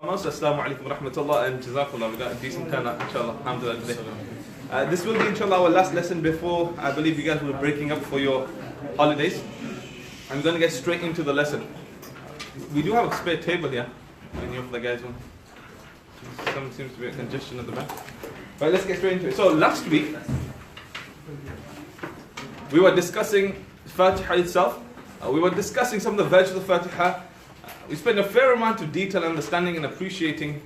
Assalamu alaikum wa rahmatullah and jazakallah. We got a decent turnout, inshallah. Alhamdulillah today. This will be, inshallah, our last lesson before I believe you guys will be breaking up for your holidays. I'm going to get straight into the lesson. We do have a spare table here. Any of the guys want? Some seems to be a congestion at the back. Right, let's get straight into it. So last week, we were discussing Fatiha itself. We were discussing some of the virtues of Fatiha. We spent a fair amount of detail understanding and appreciating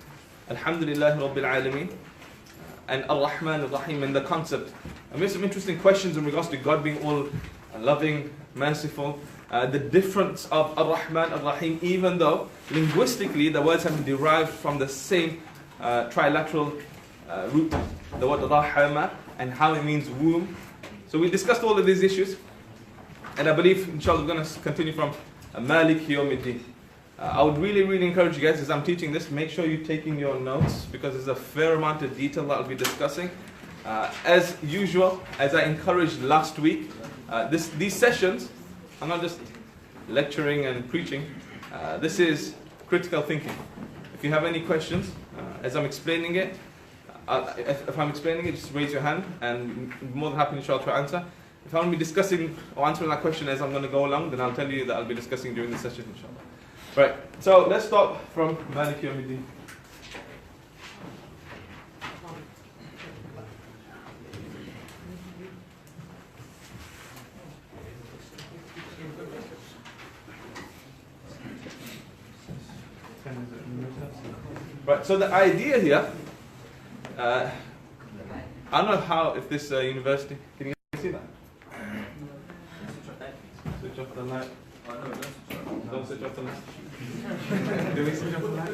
Alhamdulillah Rabbil Alameen and Ar-Rahman Ar-Rahim and the concept. I made some interesting questions in regards to God being all loving, merciful. The difference of Ar-Rahman Ar-Rahim, even though linguistically the words have been derived from the same trilateral root, the word Rahama, and how it means womb. So we discussed all of these issues, and I believe inshallah we're going to continue from Malik Yawmiddin. I would really encourage you guys, as I'm teaching this, make sure you're taking your notes, because there's a fair amount of detail that I'll be discussing. As usual, as I encouraged last week, these sessions are not just lecturing and preaching. This is critical thinking. If you have any questions, as I'm explaining it, if I'm explaining it, just raise your hand, and I'm more than happy inshallah to answer. If I want to be discussing or answering that question as I'm going to go along, then I'll tell you that I'll be discussing during the session inshallah. Right, so let's start from Malik Yawmiddin. Right, so the idea here, I don't know how, if this university, can you see that? Switch off the light. Don't switch off the light. Do we switch off the light?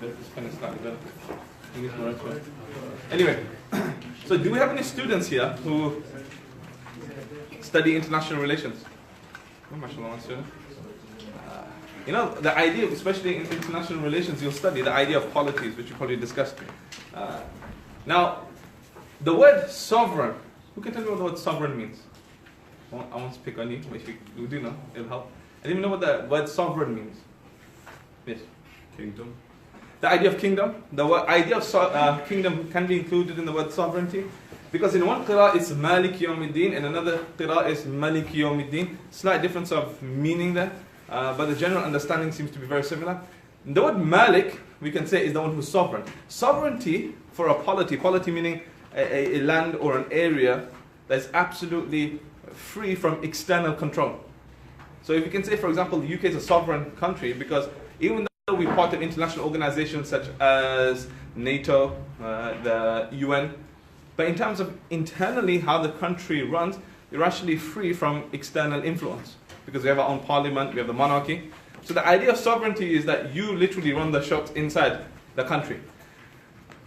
This pen is slightly better. Anyway, so do we have any students here who study international relations? Oh, mashallah, one student. You know, the idea, especially in international relations, you'll study the idea of polities, which you probably discussed. Now, the word sovereign, who can tell me what the word sovereign means? I won't speak on you, but if you do know, it'll help. I didn't even know what the word sovereign means. Yes? Kingdom. The idea of kingdom. The idea of kingdom can be included in the word sovereignty. Because in one qira'ah it's Malik Yawmiddin, and another qira'ah is Malik Yawmiddin. Slight difference of meaning there. But the general understanding seems to be very similar. The word Malik, we can say, is the one who's sovereign. Sovereignty for a polity meaning a land or an area that's absolutely free from external control. So if you can say, for example, the UK is a sovereign country because even though we're part of international organizations such as NATO, the UN, but in terms of internally how the country runs, you're actually free from external influence. Because we have our own parliament, we have the monarchy. So the idea of sovereignty is that you literally run the shots inside the country.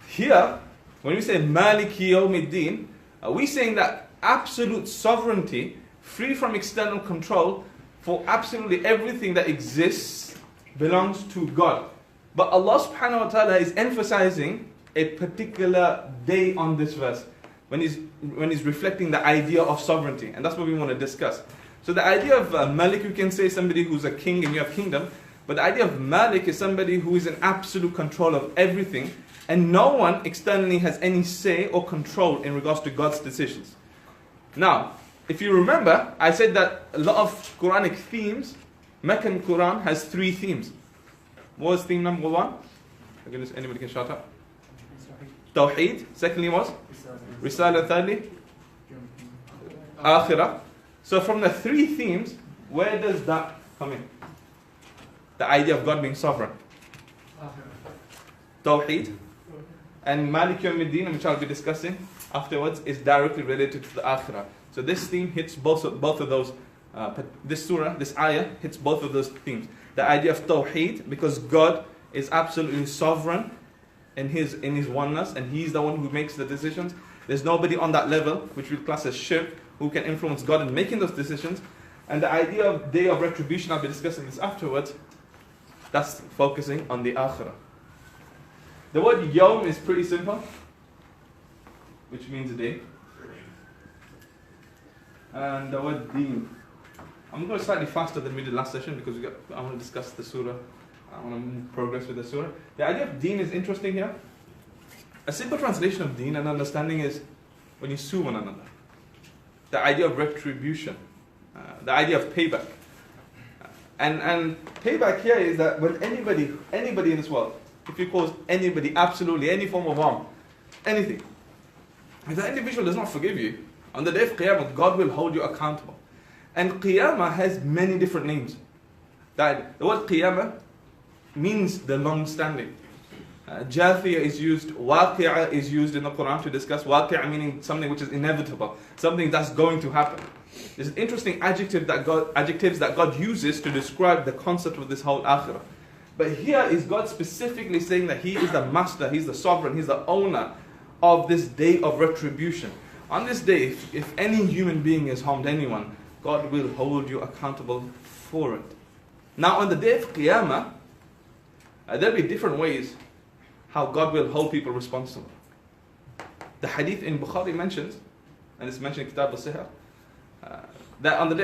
Here, when we say Maliki Yawmiddin, we're saying that absolute sovereignty, free from external control, for absolutely everything that exists, belongs to God. But Allah subhanahu wa ta'ala is emphasizing a particular day on this verse, when he's reflecting the idea of sovereignty. And that's what we want to discuss. So the idea of Malik, you can say somebody who's a king and you have kingdom, but the idea of Malik is somebody who is in absolute control of everything, and no one externally has any say or control in regards to God's decisions. Now, if you remember, I said that a lot of Quranic themes, Meccan Quran has 3 themes. What was theme number 1? Goodness, anybody can shout out. Tawheed. Secondly was Risala. Thirdly, Akhirah. So from the 3 themes, where does that come in? The idea of God being sovereign. Tawheed. And Malik Yawmiddin, which I'll be discussing afterwards, is directly related to the Akhirah. So this theme hits both of those, this surah, this ayah, hits both of those themes. The idea of Tawheed, because God is absolutely sovereign in his oneness, and he's the one who makes the decisions. There's nobody on that level, which we class as shirk, who can influence God in making those decisions. And the idea of day of retribution, I'll be discussing this afterwards, that's focusing on the Akhirah. The word Yawm is pretty simple. which means day. And the word deen. I'm going slightly faster than we did last session because I want to discuss the surah. I want to progress with the surah. The idea of deen is interesting here. A simple translation of deen and understanding is when you sue one another. The idea of retribution. The idea of payback. And payback here is that when anybody in this world, if you cause anybody absolutely any form of harm, anything, if that individual does not forgive you, on the day of Qiyamah, God will hold you accountable. And Qiyamah has many different names. The word Qiyamah means the long-standing. Jathiyah is used, Waqi'ah is used in the Quran to discuss Waqi'ah meaning something which is inevitable, something that's going to happen. There's an interesting adjectives that God uses to describe the concept of this whole akhirah. But here is God specifically saying that He is the master, He's the sovereign, He's the owner of this day of retribution. On this day, if any human being has harmed anyone, God will hold you accountable for it. Now on the day of Qiyamah, there'll be different ways how God will hold people responsible. The hadith in Bukhari mentions, and it's mentioned in Kitab al-Sihah, that on the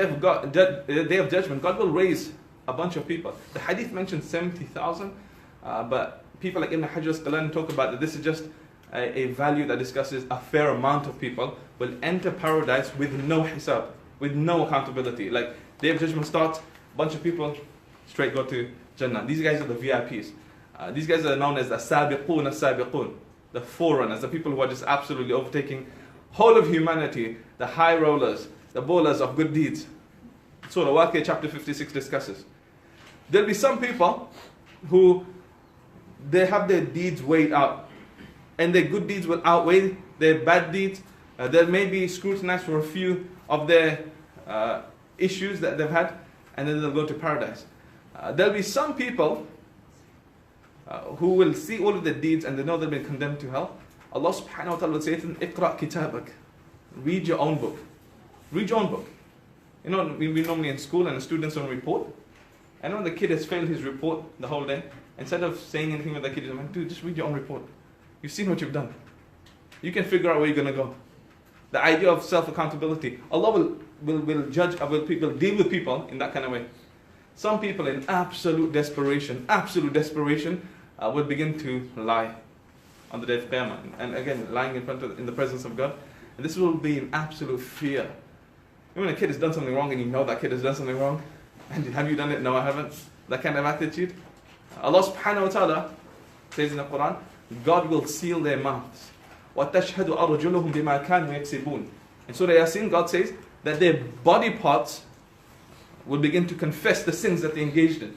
day of judgment, God will raise a bunch of people. The hadith mentions 70,000, but people like Ibn Hajar al-Asqalani talk about that this is just a value that discusses a fair amount of people will enter paradise with no hisab, with no accountability. Like day of judgment starts, a bunch of people straight go to Jannah. These guys are the VIPs. These guys are known as the sabiqun, the forerunners, the people who are just absolutely overtaking whole of humanity, the high rollers, the bowlers of good deeds. Surah Waqia chapter 56 discusses. There'll be some people who they have their deeds weighed out, and their good deeds will outweigh their bad deeds. They may be scrutinized for a few of their issues that they've had, and then they'll go to paradise. There'll be some people who will see all of their deeds and they know they've been condemned to hell. Allah subhanahu wa ta'ala will say to them, Iqra kitabak. Read your own book. Read your own book. You know, we normally in school and the students don't report. And when the kid has failed his report the whole day, instead of saying anything with the kid, he's like, dude, just read your own report. You've seen what you've done. You can figure out where you're going to go. The idea of self-accountability. Allah will judge, will deal with people in that kind of way. Some people in absolute desperation, will begin to lie on the day of Qiyamah. And again, lying in the presence of God. And this will be in absolute fear. When a kid has done something wrong and you know that kid has done something wrong, and have you done it? No, I haven't. That kind of attitude. Allah subhanahu wa ta'ala says in the Quran, God will seal their mouths. وَتَشْهَدُ أَرْجُلُهُمْ بِمَا كَانُوا يَكْسِبُونَ. In Surah Yasin, God says that their body parts will begin to confess the sins that they engaged in.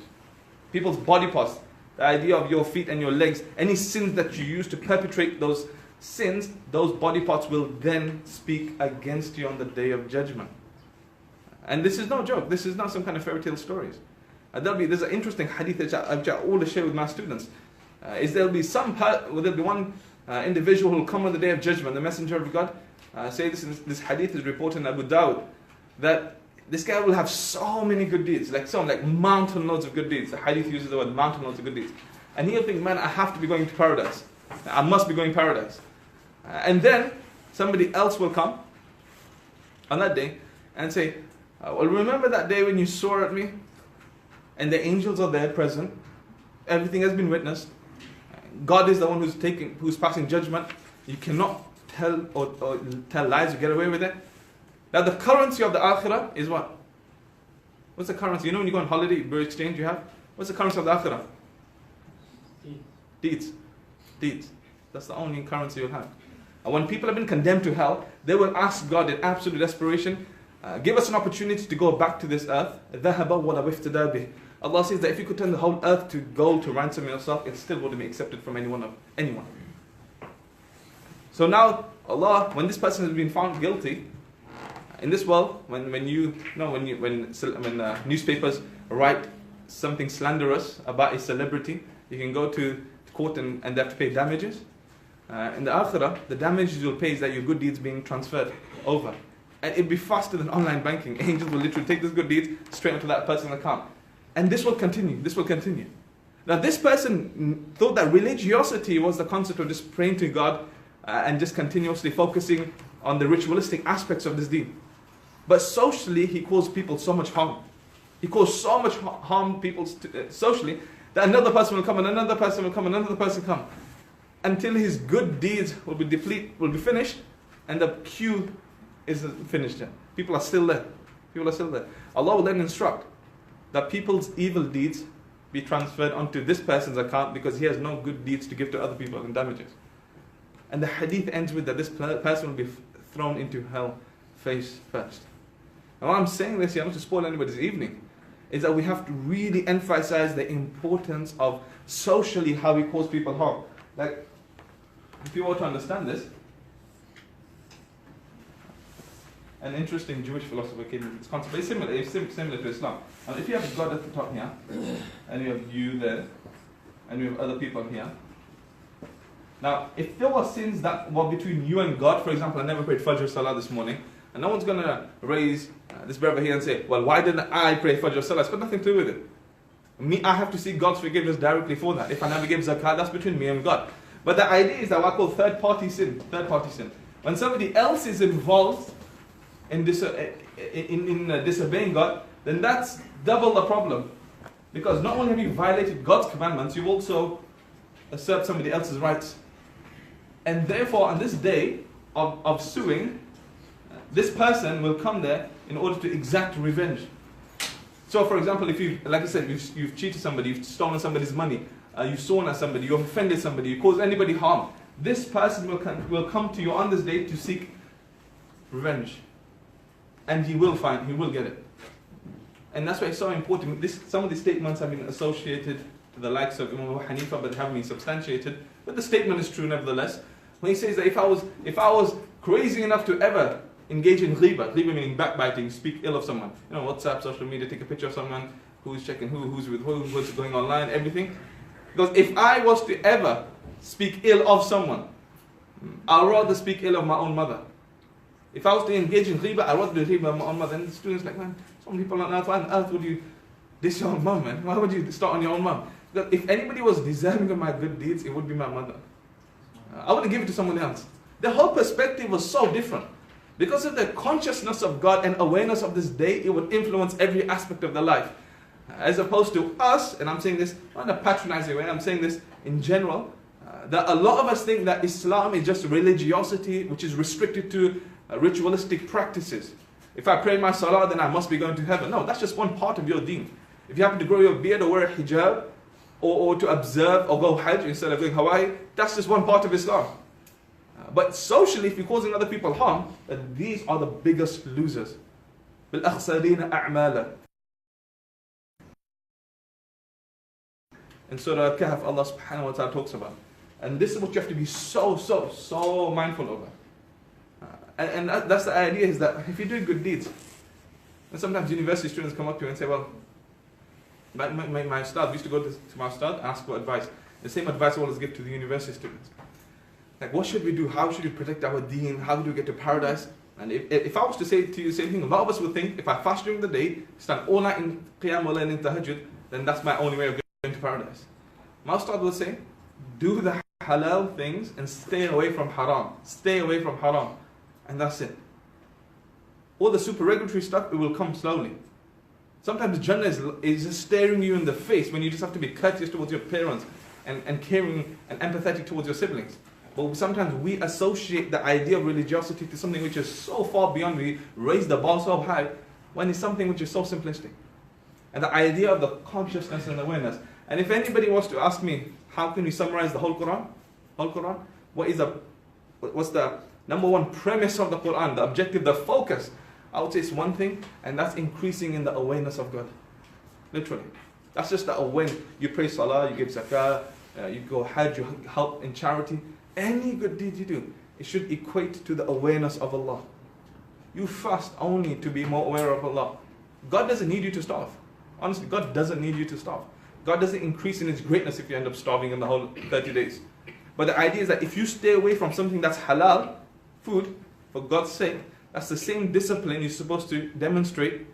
People's body parts, the idea of your feet and your legs, any sins that you use to perpetrate those sins, those body parts will then speak against you on the day of judgment. And this is no joke. This is not some kind of fairy tale stories. There's an interesting hadith that I always share with my students. There'll be one individual who will come on the day of judgment. The Messenger of God say this hadith is reported in Abu Dawud, that this guy will have so many good deeds, like mountain loads of good deeds. The hadith uses the word mountain loads of good deeds. And he'll think, man, I have to be going to paradise. I must be going to paradise. And then somebody else will come on that day and say, well, remember that day when you swore at me? And the angels are there present. Everything has been witnessed. God is the one who's passing judgment. You cannot tell or tell lies or get away with it. Now the currency of the akhirah is what? What's the currency? You know when you go on holiday, bird exchange you have? What's the currency of the akhirah? Deeds. That's the only currency you'll have. And when people have been condemned to hell, they will ask God in absolute desperation, give us an opportunity to go back to this earth. Allah says that if you could turn the whole earth to gold to ransom yourself, it still wouldn't be accepted from anyone. So now, Allah, when this person has been found guilty, in this world, when newspapers write something slanderous about a celebrity, you can go to court and they have to pay damages. In the akhirah, the damages you'll pay is that your good deeds being transferred over. And it'll be faster than online banking. Angels will literally take those good deeds straight into that person's account. And this will continue. Now this person thought that religiosity was the concept of just praying to God and just continuously focusing on the ritualistic aspects of this deen. But socially, he caused people so much harm. He caused so much harm people socially that another person will come and another person will come and another person come, until his good deeds will be finished, and the queue isn't finished yet. People are still there. People are still there. Allah will then instruct that people's evil deeds be transferred onto this person's account because he has no good deeds to give to other people and damages. And the hadith ends with that this person will be thrown into hell face first. And why I'm saying this here, not to spoil anybody's evening, is that we have to really emphasize the importance of socially how we cause people harm. Like, if you were to understand this, an interesting Jewish philosopher came with this concept. It's similar to Islam. And if you have God at the top here, and you have you there, and you have other people here. Now, if there were sins that were between you and God, for example, I never prayed Fajr Salah this morning, and no one's going to raise this brother here and say, well, why didn't I pray Fajr Salah? It's got nothing to do with it. I have to seek God's forgiveness directly for that. If I never give zakah, that's between me and God. But the idea is that what I call third-party sin. Third-party sin. When somebody else is involved in disobeying God, then that's double the problem. Because not only have you violated God's commandments, you've also usurped somebody else's rights. And therefore, on this day of suing, this person will come there in order to exact revenge. So, for example, if you, like I said, you've cheated somebody, you've stolen somebody's money, you've sworn at somebody, you've offended somebody, you caused anybody harm, this person will come to you on this day to seek revenge. And he will get it. And that's why it's so important. Some of these statements have been associated to the likes of Imam Abu Hanifa, but haven't been substantiated. But the statement is true nevertheless. When he says that if I was crazy enough to ever engage in ghibah meaning backbiting, speak ill of someone, WhatsApp, social media, take a picture of someone, who's checking who's with who, what's going online, everything. Because if I was to ever speak ill of someone, I'd rather speak ill of my own mother. If I was to engage in ghibah, I'd rather do ghibah of my own mother. And the students like, man, some people on earth, why on earth would you diss your own mum, man? Why would you start on your own mum? Because if anybody was deserving of my good deeds, it would be my mother. I wouldn't give it to someone else. The whole perspective was so different. Because of the consciousness of God and awareness of this day, it would influence every aspect of their life. As opposed to us, and I'm saying this not in a patronizing way, I'm saying this in general, that a lot of us think that Islam is just religiosity which is restricted to ritualistic practices. If I pray my salah, then I must be going to heaven. No, that's just one part of your deen. If you happen to grow your beard or wear a hijab, or to observe or go hajj instead of going Hawaii, that's just one part of Islam. But socially, if you're causing other people harm, then these are the biggest losers. بِالْأَخْسَرِينَ أَعْمَالًا. In Surah Al-Kahf, Allah subhanahu wa ta'ala talks about. And this is what you have to be so mindful over. And that's the idea, is that if you're doing good deeds, and sometimes university students come up to you and say, well, my ustad, we used to go to my ustad, ask for advice. The same advice I always give to the university students. Like, what should we do? How should we protect our deen? How do we get to paradise? And if I was to say to you the same thing, a lot of us would think, if I fast during the day, stand all night in qiyam wa layl in tahajjud, then that's my only way of going to paradise. My ustad would say, do the halal things and stay away from haram. Stay away from haram. And that's it. All the supererogatory stuff, it will come slowly. Sometimes Jannah is just staring you in the face when you just have to be courteous towards your parents and caring and empathetic towards your siblings. But sometimes we associate the idea of religiosity to something which is so far beyond, we raise the bar so high, when it's something which is so simplistic. And the idea of the consciousness and awareness. And if anybody was to ask me, how can we summarize the whole Quran? What's the number one premise of the Quran, the objective, the focus? I would say it's one thing, and that's increasing in the awareness of God. Literally. That's just the awareness. You pray salah, you give zakah, you go hajj, you help in charity. Any good deed you do, it should equate to the awareness of Allah. You fast only to be more aware of Allah. God doesn't need you to starve. Honestly, God doesn't need you to starve. God doesn't increase in His greatness if you end up starving in the whole 30 days. But the idea is that if you stay away from something that's halal, food, for God's sake, that's the same discipline you're supposed to demonstrate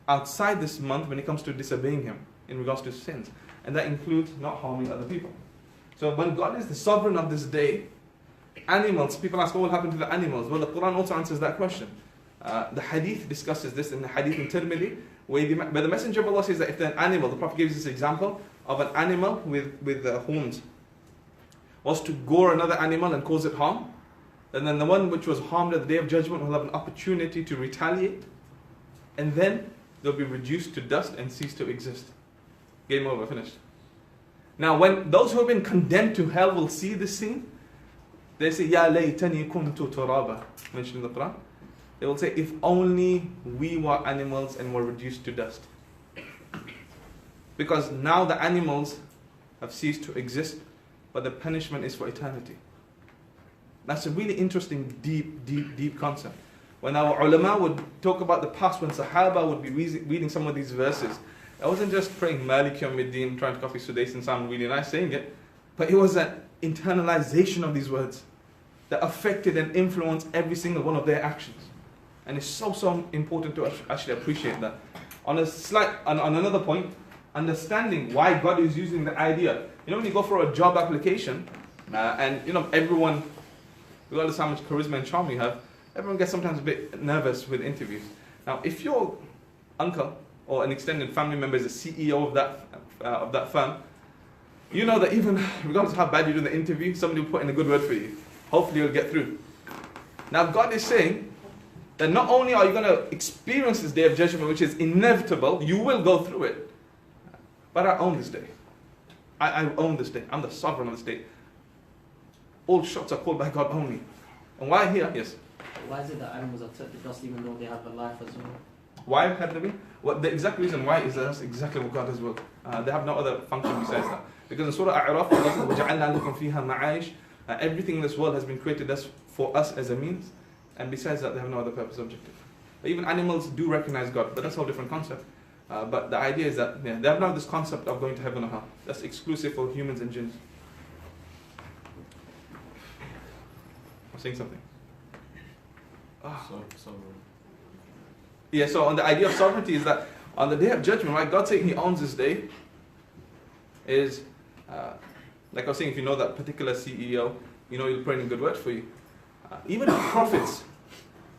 outside this month when it comes to disobeying Him in regards to sins. And that includes not harming other people. So when God is the sovereign of this day, Animals, people ask what will happen to the animals. Well, the Quran also answers that question. The hadith discusses this in the hadith in Tirmidhi, where the Messenger of Allah says that if an animal, the Prophet gives this example of an animal with horns, was to gore another animal and cause it harm, and then the one which was harmed at the Day of Judgment will have an opportunity to retaliate, and then they'll be reduced to dust and cease to exist. Game over, finished. Now, when those who have been condemned to hell will see this scene, they say, Ya laytani kuntu turaba, mentioned in the Quran. They will say, if only we were animals and were reduced to dust. Because now the animals have ceased to exist, but the punishment is for eternity. That's a really interesting, deep concept. When our ulama would talk about the past, when Sahaba would be reading some of these verses, I wasn't just praying Malik Yawmiddin, trying to copy Sudais and sound really nice saying it, but it was an internalization of these words that affected and influenced every single one of their actions. And it's so important to actually appreciate that. On another point, understanding why God is using the idea. You know, when you go for a job application, and you know, everyone, regardless how much charisma and charm you have, everyone gets sometimes a bit nervous with interviews. Now, if your uncle or an extended family member is the CEO of that firm, you know that even regardless of how bad you do the interview, somebody will put in a good word for you. Hopefully you'll get through. Now God is saying that not only are you going to experience this Day of Judgment, which is inevitable, you will go through it, but I own this day. I own this day. I'm the sovereign of this day. All shots are called by God only. And why here? Yes. Why is it that animals are turned to dust even though they have a life as well? Why have they been? Well, the exact reason why is that's exactly what God has willed. They have no other function besides that. Because in Surah A'raf, Allah says, everything in this world has been created for us as a means, and besides that, they have no other purpose objective. Even animals do recognize God, but that's a whole different concept. But the idea is that they have not this concept of going to heaven or hell. That's exclusive for humans and jinns. I'm saying something. Yeah, so on the idea of sovereignty is that on the Day of Judgment, right, God saying He owns this day is, like I was saying, if you know that particular CEO, you know He'll pray in a good word for you. Even the prophets,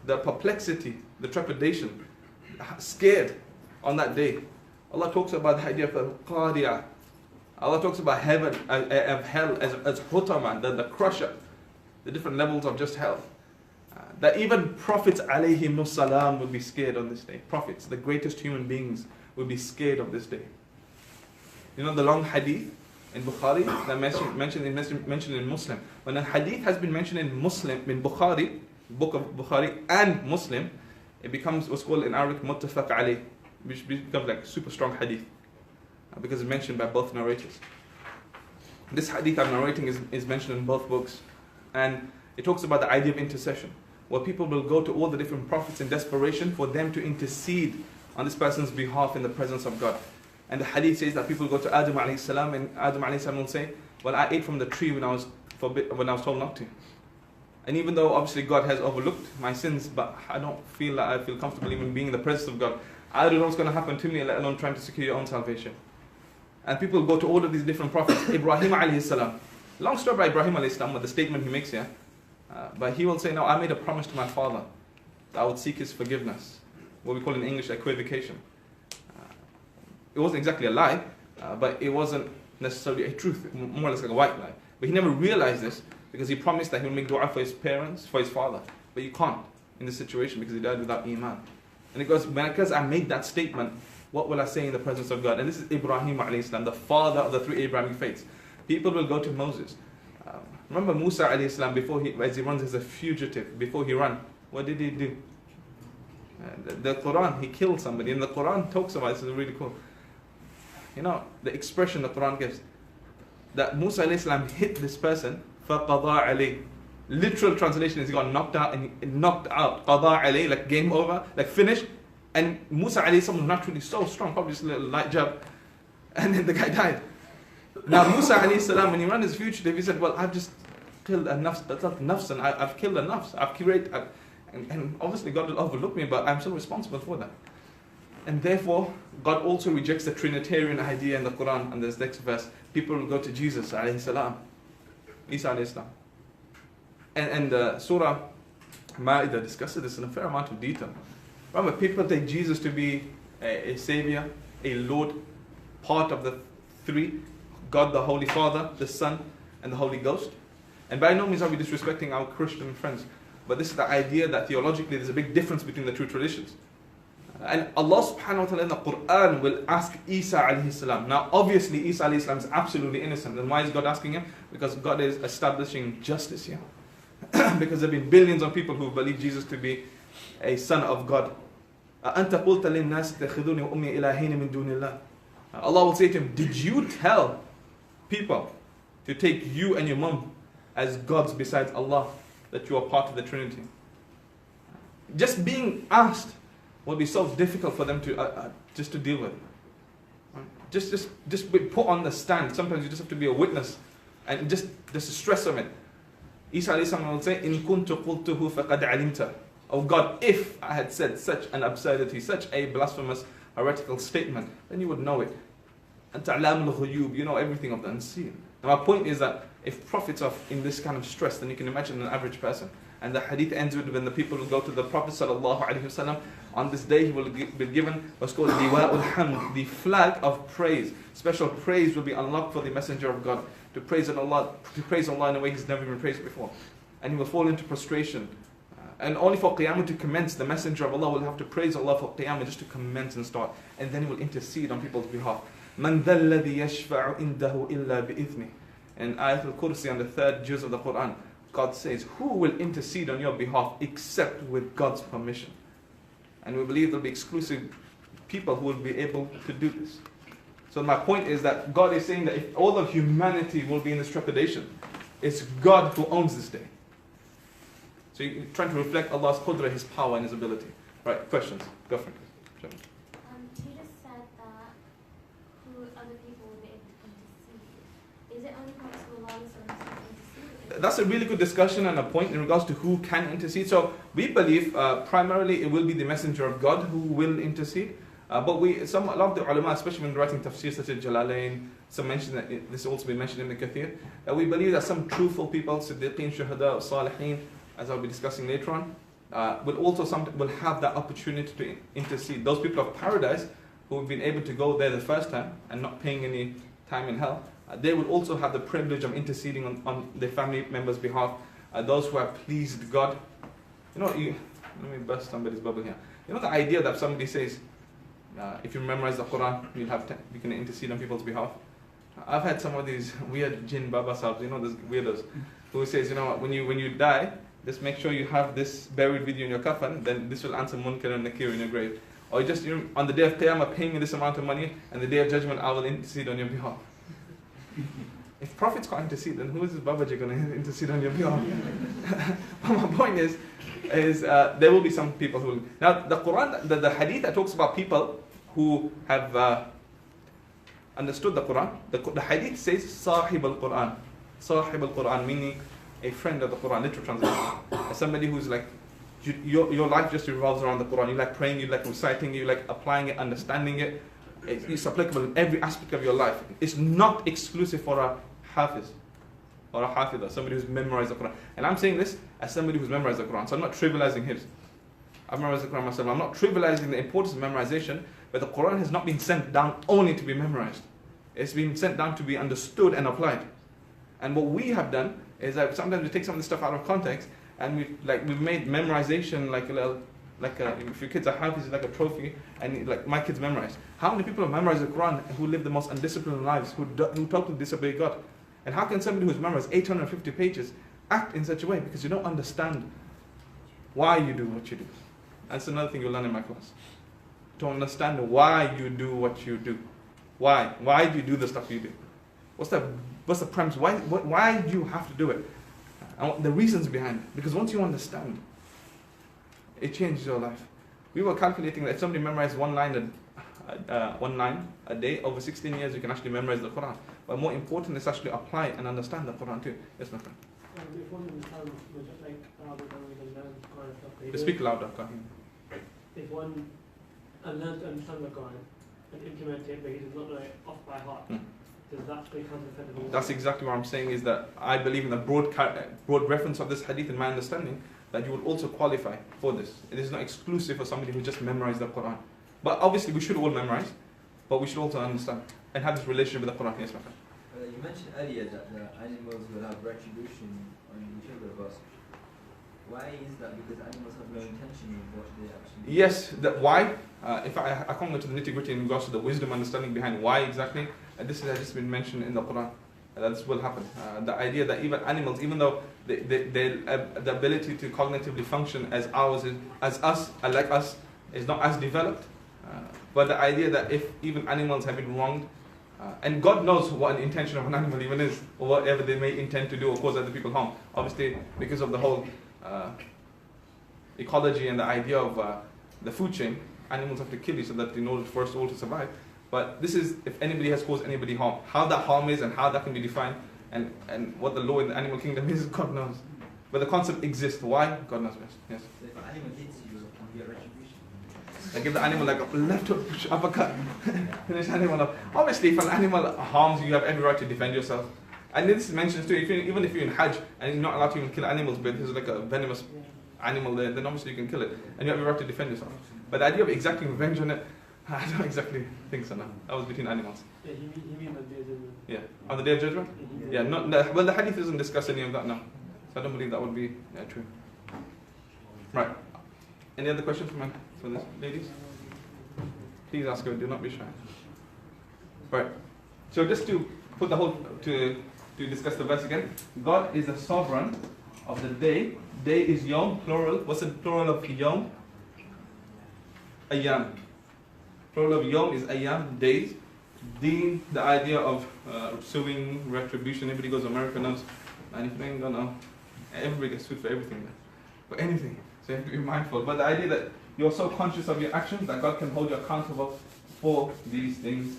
the perplexity, the trepidation, scared on that day. Allah talks about the idea of al-Qari'ah. Allah talks about heaven, of hell as Hutama, the crusher, the different levels of just hell. That even prophets alayhimus salam will be scared on this day. Prophets, the greatest human beings, will be scared of this day. You know the long hadith in Bukhari that mentioned in Muslim. When a hadith has been mentioned in Bukhari, book of Bukhari and Muslim, it becomes what's called in Arabic muttafaq alayh, which becomes like super strong hadith because it's mentioned by both narrators. This hadith I'm narrating is mentioned in both books, and it talks about the idea of intercession, where people will go to all the different prophets in desperation for them to intercede on this person's behalf in the presence of God. And the hadith says that people go to Adam alayhi salam, and Adam alayhi salam will say, well, I ate from the tree when I was told not to. And even though obviously God has overlooked my sins, but I don't feel like I feel comfortable even being in the presence of God. I don't know what's going to happen to me, let alone trying to secure your own salvation. And people go to all of these different prophets. Ibrahim alayhi salam. Long story about Ibrahim alayhi salam, with the statement he makes here. But he will say, no, I made a promise to my father that I would seek his forgiveness. What we call in English equivocation. It wasn't exactly a lie, but it wasn't necessarily a truth, more or less like a white lie. But he never realized this because he promised that he would make dua for his parents, for his father. But you can't in this situation because he died without iman. And it goes, because I made that statement, what will I say in the presence of God? And this is Ibrahim alayhi salam, the father of the three Abrahamic faiths. People will go to Moses. Remember Musa alayhi salam, as he runs as a fugitive, before he ran, what did he do? The Quran, he killed somebody. And the Quran talks about this, is really cool. You know, the expression the Quran gives, that Musa alayhi salam hit this person, فَقَضَى عَلَيْهِ. Literal translation is he got knocked out, and he knocked out, قَضَى عَلَيْهِ, like game over, like finished. And Musa alayhi salam was naturally so strong, probably just a little light jab, and then the guy died. Now Musa alayhi salam, when he ran his fugitive, he said, well, I've just killed a nafs, that's not nafs, and I've killed a nafs, I've created, and obviously God will overlook me, but I'm still responsible for that. And therefore, God also rejects the Trinitarian idea in the Quran. And this next verse, people will go to Jesus alayhi salam, Isa alayhi salam. And Surah Ma'idah discusses this in a fair amount of detail. Remember, people take Jesus to be a savior, a Lord, part of the three, God the Holy Father, the Son, and the Holy Ghost. And by no means are we disrespecting our Christian friends, but this is the idea that theologically there's a big difference between the two traditions. And Allah subhanahu wa ta'ala in the Quran will ask Isa alayhi salam. Now obviously Isa alayhi salam is absolutely innocent. And why is God asking him? Because God is establishing justice here. Because there have been billions of people who believe Jesus to be a son of God. Allah will say to him, did you tell people to take you and your mom as gods besides Allah, that you are part of the Trinity? Just being asked will be so difficult for them to just to deal with. Just be put on the stand. Sometimes you just have to be a witness, and just the stress of it. Isa alayhi salam will say, "In kuntu qultuhu faqad alimta." Oh God, if I had said such an absurdity, such a blasphemous, heretical statement, then you would know it. And ta'lam al-ghuyub, you know everything of the unseen. Now my point is that if prophets are in this kind of stress, then you can imagine an average person. And the hadith ends with when the people will go to the Prophet sallallahu alaihi wasallam. On this day he will be given what's called liwa'ul hamd, the flag of praise. Special praise will be unlocked for the Messenger of God to praise Allah in a way he's never been praised before. And he will fall into prostration. And only for Qiyamah to commence, the Messenger of Allah will have to praise Allah for Qiyamah just to commence and start. And then he will intercede on people's behalf. مَنْ ذَا الَّذِي يَشْفَعُ إِنْدَهُ إِلَّا بِإِذْنِهِ. In Ayat al-Kursi on the third juz of the Quran, God says, who will intercede on your behalf except with God's permission? And we believe there will be exclusive people who will be able to do this. So my point is that God is saying that if all of humanity will be in this trepidation, it's God who owns this day. So you're trying to reflect Allah's qudra, His power and His ability. Right, questions? Go for it. You just said that who other people will be able to intercede. Is it only possible Allah to intercede? That's a really good discussion and a point in regards to who can intercede. So we believe primarily it will be the Messenger of God who will intercede. But a lot of the ulama, especially when writing Tafseer such as Jalalain, some mention that this will also be mentioned in the Kathir. We believe that some truthful people, Siddiqeen, Shuhada, Salihin, as I'll be discussing later on, will have that opportunity to intercede. Those people of paradise who have been able to go there the first time and not paying any time in hell, they will also have the privilege of interceding on their family members' behalf. Those who have pleased God. Let me burst somebody's bubble here. You know the idea that somebody says, if you memorize the Quran, you can intercede on people's behalf. I've had some of these weird jinn baba sahibs, those weirdos, who says, when you die, just make sure you have this buried with you in your coffin, then this will answer Munkar and Nakir in your grave. Or just, on the day of Qiyamah, pay me this amount of money, and the day of judgment, I will intercede on your behalf. If prophets can't intercede, then who is this Babaji going to intercede on your behalf? But my point is there will be some people who will. Now, the Quran, the hadith that talks about people who have understood the Quran, the hadith says, Sahib al-Quran. Sahib al-Quran, meaning a friend of the Quran, literal translation. As somebody who's like, your life just revolves around the Quran. You like praying, you like reciting, you like applying it, understanding it. It's applicable in every aspect of your life. It's not exclusive for a hafiz or a hafidah, somebody who's memorized the Quran. And I'm saying this as somebody who's memorized the Quran, so I'm not trivializing his. I've memorized the Quran myself. I'm not trivializing the importance of memorization, but the Quran has not been sent down only to be memorized. It's been sent down to be understood and applied. And what we have done is that sometimes we take some of this stuff out of context, and we've made memorization if your kids are happy, it's like a trophy, and like my kids memorize. How many people have memorized the Quran who live the most undisciplined lives, who totally disobey God? And how can somebody who's memorized 850 pages act in such a way? Because you don't understand why you do what you do. That's another thing you'll learn in my class. To understand why you do what you do. Why? Why do you do the stuff you do? What's the premise? Why do you have to do it? And the reasons behind it. Because once you understand, it changes your life. We were calculating that if somebody memorized one line a day, over 16 years you can actually memorize the Quran. But more important is actually apply and understand the Quran too. Yes, my friend. Speak louder. If one learns to understand the Quran and implement it, but he does not know it off by heart, Does that become defendable? That's exactly what I'm saying, is that I believe in the broad reference of this hadith, in my understanding, that you will also qualify for this. It is not exclusive for somebody who just memorized the Quran. But obviously we should all memorize, but we should also understand and have this relationship with the Quran. Yes, my friend. You mentioned earlier that the animals will have retribution on whichever of us. Why is that? Because animals have no intention of what they actually do. Yes, that why? In fact, I can't go to the nitty-gritty in regards to the wisdom understanding behind why exactly. This has just been mentioned in the Quran. That this will happen. The idea that even animals, even though the ability to cognitively function as us, like us, is not as developed. But the idea that if even animals have been wronged, and God knows what an intention of an animal even is, or whatever they may intend to do or cause other people harm. Obviously, because of the whole ecology and the idea of the food chain, animals have to kill you so that in order for us all to survive. But this is if anybody has caused anybody harm. How that harm is and how that can be defined and what the law in the animal kingdom is, God knows. But the concept exists. Why? God knows best. Yes. So if an animal hits you, can you get retribution? Like give the animal like a left hook, uppercut, finish animal up. Obviously, if an animal harms you, you have every right to defend yourself. And this mentions too, even if you're in Hajj and you're not allowed to even kill animals, but there's like a venomous animal there, then obviously you can kill it, and you have the right to defend yourself. But the idea of exacting revenge on it, I don't exactly think so. Now that was between animals. Yeah, he means on the day of judgment. Yeah, on the day of judgment. Yeah, well, the hadith doesn't discuss any of that now, so I don't believe that would be true. Right. Any other questions for this, ladies? Please ask her. Do not be shy. Right. So just to put the whole to discuss the verse again. God is the sovereign of the day. Day is yom, plural. What's the plural of yom? Ayyam. Plural of yom is ayyam, days. Deen, the idea of suing, retribution. Everybody goes to America knows. And if you ain't gonna, everybody gets sued for everything. For anything. So you have to be mindful. But the idea that you're so conscious of your actions that God can hold you accountable for these things.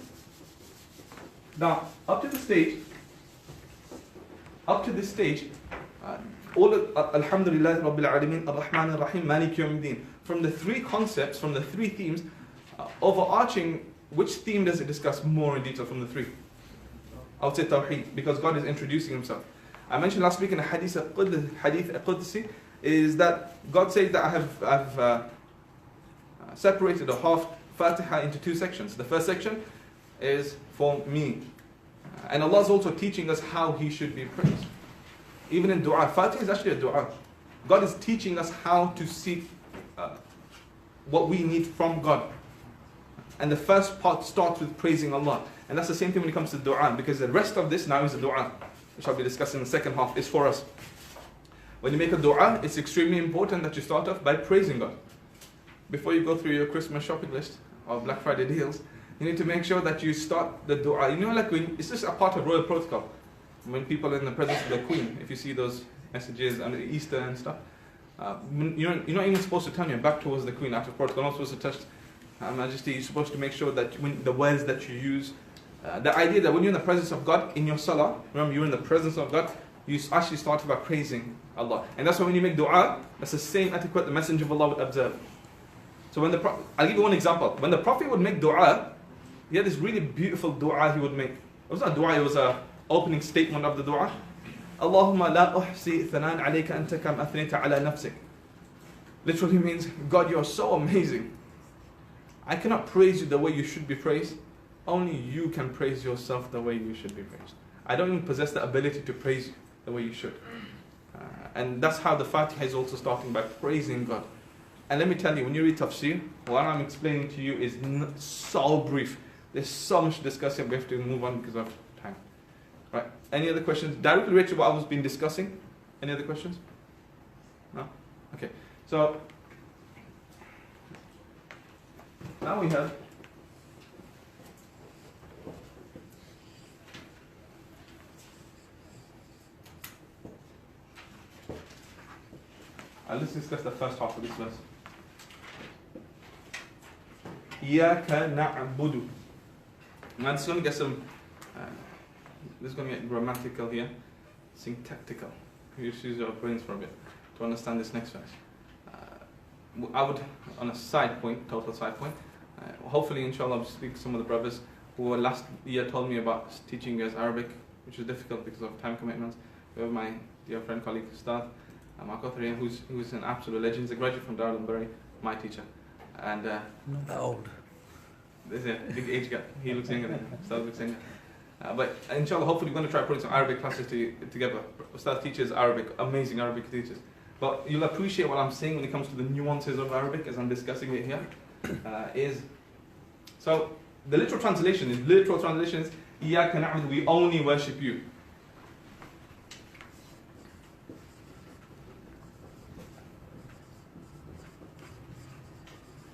Now, up to this stage, all of Alhamdulillah Rabbil Alameen, Ar-Rahman Ar-Rahim, Malik Yawmiddin. From the three concepts, from the three themes, overarching, which theme does it discuss more in detail from the three? I would say Tawheed, because God is introducing Himself. I mentioned last week in the Hadith Qudsi, is that God says that I've separated the half Fatiha into two sections. The first section is for me. And Allah is also teaching us how He should be praised. Even in dua, Fatiha is actually a dua. God is teaching us how to seek what we need from God. And the first part starts with praising Allah. And that's the same thing when it comes to dua, because the rest of this now is a dua, which I'll be discussing in the second half, is for us. When you make a dua, it's extremely important that you start off by praising God. Before you go through your Christmas shopping list or Black Friday deals, you need to make sure that you start the dua. You know, like it's just a part of royal protocol. When people are in the presence of the Queen, if you see those messages on Easter and stuff, you're not even supposed to turn your back towards the Queen out of protocol. You're not supposed to touch Her Majesty. You're supposed to make sure that when the words that you use, the idea that when you're in the presence of God, in your salah, remember you're in the presence of God, you actually start by praising Allah. And that's why when you make dua, that's the same etiquette the Messenger of Allah would observe. So when I'll give you one example. When the Prophet would make dua, he had this really beautiful dua he would make. It was not dua, it was an opening statement of the dua. Allahumma la uhsi thanan alayka anta kam athnayta ala nafsik. Literally means, God, you are so amazing. I cannot praise you the way you should be praised. Only you can praise yourself the way you should be praised. I don't even possess the ability to praise you the way you should. And that's how the Fatiha is also starting, by praising God. And let me tell you, when you read Tafseer, what I'm explaining to you is so brief. There's so much discussing, we have to move on because of time. Right? Any other questions? Directly related to what I was been discussing? Any other questions? No? Okay. So, now we have let's discuss the first half of this verse. Iyaka na'budu. Now this is going to get some, this is going to get grammatical here, syntactical. You should use your brains for a bit to understand this next verse. I would, on a side point, total side point, hopefully inshallah I'll speak to some of the brothers who last year told me about teaching us Arabic, which is difficult because of time commitments. We have my dear friend, colleague, Ustad, Marco Tharian, who's an absolute legend. He's a graduate from Darul Bury, my teacher. And Not that old. there's a big age gap. He looks younger than Ustad looks younger. But inshallah, hopefully we're going to try putting some Arabic classes together. Ustad teaches Arabic, amazing Arabic teachers. But you'll appreciate what I'm saying when it comes to the nuances of Arabic as I'm discussing it here. So the literal translation is, إِيَّاكَ نَعْبُدُ, we only worship you.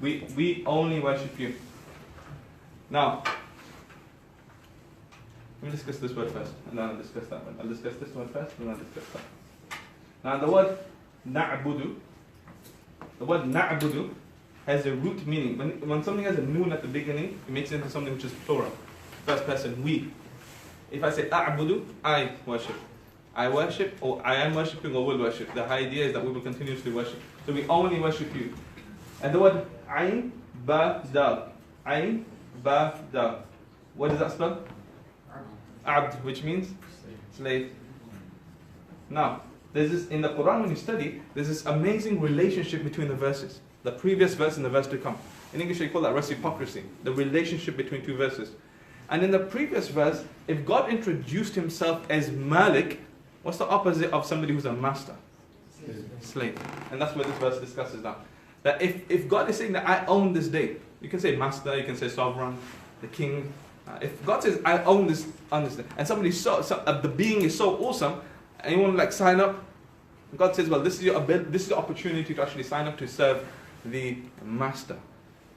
We only worship you. Now, let me discuss this word first, and then I'll discuss that one. I'll discuss this one first, and then I'll discuss that. Now, the word na'budu has a root meaning. When something has a noon at the beginning, it makes it into something which is plural. First person, we. If I say a'budu, I worship. I worship, or I am worshipping, or will worship. The idea is that we will continuously worship. So we only worship you. And the word ayn, ba, dal. Ayn, ba, dal. What does that spell? Abd, which means slave. Now, there's this in the Quran, when you study, there's this amazing relationship between the verses. The previous verse and the verse to come. In English, they call that reciprocity, the relationship between two verses. And in the previous verse, if God introduced himself as Malik, what's the opposite of somebody who's a master? Slave. And that's what this verse discusses now. That if God is saying that I own this day, you can say master, you can say sovereign, the king. If God says I own this, day, and somebody the being is so awesome, and you want to sign up, God says, well, this is the opportunity to actually sign up to serve the master.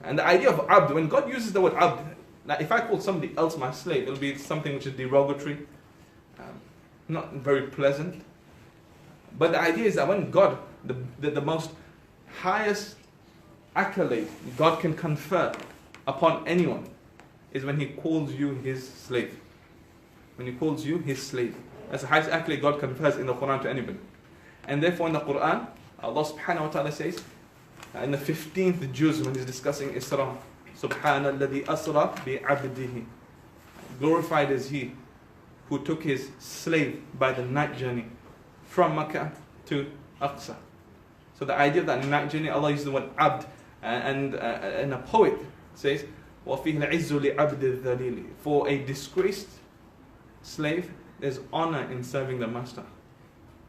And the idea of abd, when God uses the word abd, now if I call somebody else my slave, it'll be something which is derogatory, not very pleasant. But the idea is that when God, the most highest accolade God can confer upon anyone is when he calls you his slave. When he calls you his slave. That's the highest accolade God confers in the Quran to anybody. And therefore in the Quran, Allah subhanahu wa ta'ala says, in the 15th juz when he's discussing Isra, Subhana alladhi asra bi'abdihi. Glorified is he who took his slave by the night journey from Makkah to Aqsa. So the idea of that night journey, Allah uses the word abd, and a poet says, وَفِيهِ الْعِزُّ لِعَبْدِ الذَّلِيلِ. For a disgraced slave, there's honor in serving the master.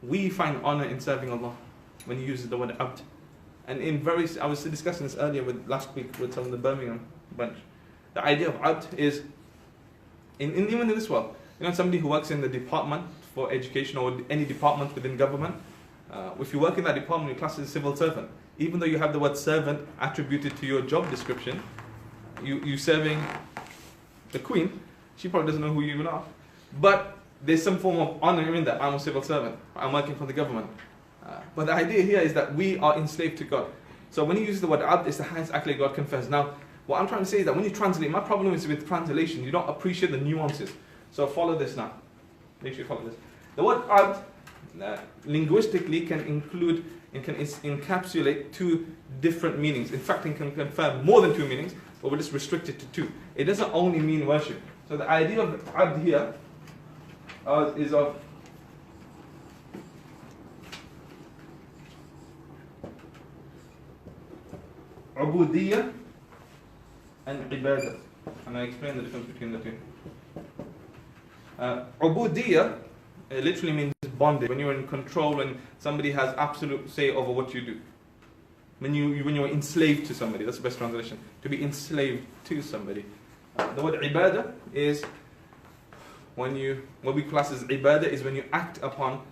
We find honor in serving Allah when he uses the word abd. And I was discussing this earlier last week with some of the Birmingham bunch. The idea of abd is, even in this world, somebody who works in the department for education or any department within government, if you work in that department, you're classed as a civil servant. Even though you have the word servant attributed to your job description, you serving the Queen, she probably doesn't know who you even are. But there's some form of honor in that. I'm a civil servant. I'm working for the government. But the idea here is that we are enslaved to God. So when he uses the word abd, it's the highest accolade God confers. Now, what I'm trying to say is that when you translate, my problem is with translation, you don't appreciate the nuances. So follow this now. Make sure you follow this. The word abd, linguistically, can encapsulate two different meanings. In fact, it can confer more than two meanings, but we're just restricted to two. It doesn't only mean worship. So the idea of abd here is of ubudiyya and ibadah. And I explain the difference between the two. Ubudiyya literally means bondage. When you're in control, when somebody has absolute say over what you do. When you're enslaved to somebody, that's the best translation. To be enslaved to somebody. The word ibadah is what we class as ibadah is when you act upon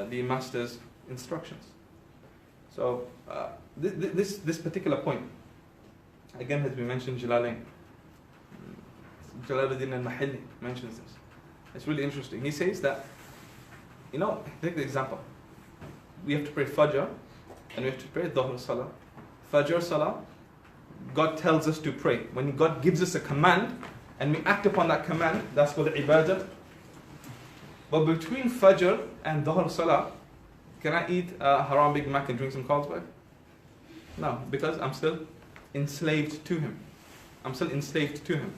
the master's instructions. So this particular point again has been mentioned. Jalaluddin al-Mahalli mentions this. It's really interesting. He says that, take the example. We have to pray Fajr and we have to pray Dhuhr Salah. Fajr Salah, God tells us to pray. When God gives us a command and we act upon that command, that's called ibadah. But between Fajr and Dhuhr Salah, can I eat a haram Big Mac and drink some Carlsberg? No, because I'm still enslaved to him. I'm still enslaved to him.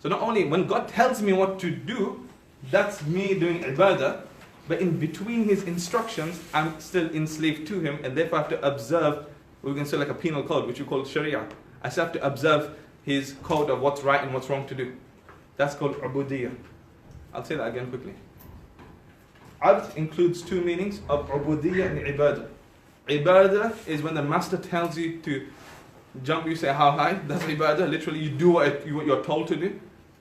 So not only when God tells me what to do, that's me doing ibadah, but in between his instructions, I'm still enslaved to him, and therefore I have to observe, we can say like a penal code, which we call Sharia. I still have to observe his code of what's right and what's wrong to do. That's called ubudiyah. I'll say that again quickly. Abd includes two meanings of ubudiyah and ibadah. Ibadah is when the master tells you to jump, you say how high, that's ibadah. Literally you do what you're told to do.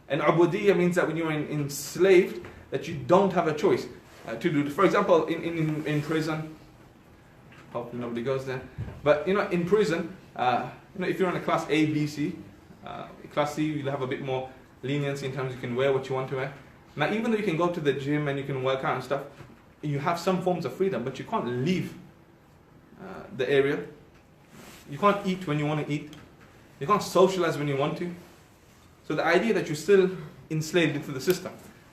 And ubudiyah means that when you're enslaved, that you don't have a choice to do. For example, in prison, hopefully nobody goes there, but in prison, if you're in a class A, B, C, class C, you'll have a bit more leniency in terms you can wear what you want to wear. Now, even though you can go to the gym and you can work out and stuff, you have some forms of freedom, but you can't leave the area. You can't eat when you want to eat. You can't socialize when you want to. So the idea that you're still enslaved into the system.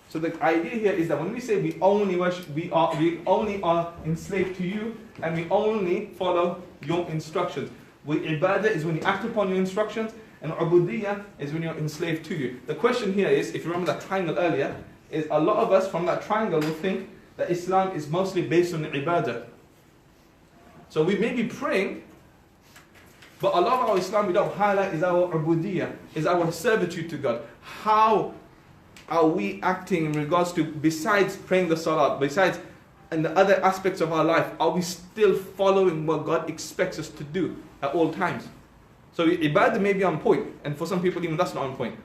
So the idea here is that when we say we only worship, we only are enslaved to you, and we only follow your instructions. Ibadah is when you act upon your instructions, and ubudiyah is when you're enslaved to you. The question here is, if you remember that triangle earlier, is a lot of us from that triangle will think that Islam is mostly based on ibadah. So we may be praying, but a lot of our Islam we don't highlight is our ubudiyah, is our servitude to God. How are we acting in regards to, besides praying the salat, besides and the other aspects of our life, are we still following what God expects us to do at all times? So ibadah may be on point, and for some people even that's not on point.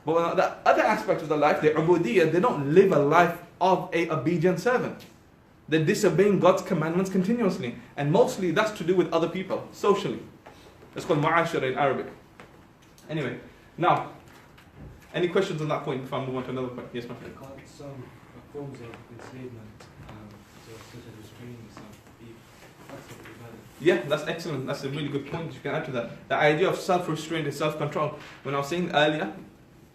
But when the other aspects of the life, the ubudiyah, they don't live a life of a obedient servant. They're disobeying God's commandments continuously. And mostly that's to do with other people, socially. It's called mu'ashara in Arabic. Anyway, now, any questions on that point before I move on to another point? Yes, my friend. Can't some forms of enslavement, such as restraining yourself, be acts of ibadah? Yeah, that's excellent. That's a really good point. You can add to that. The idea of self-restraint and self-control. When I was saying earlier,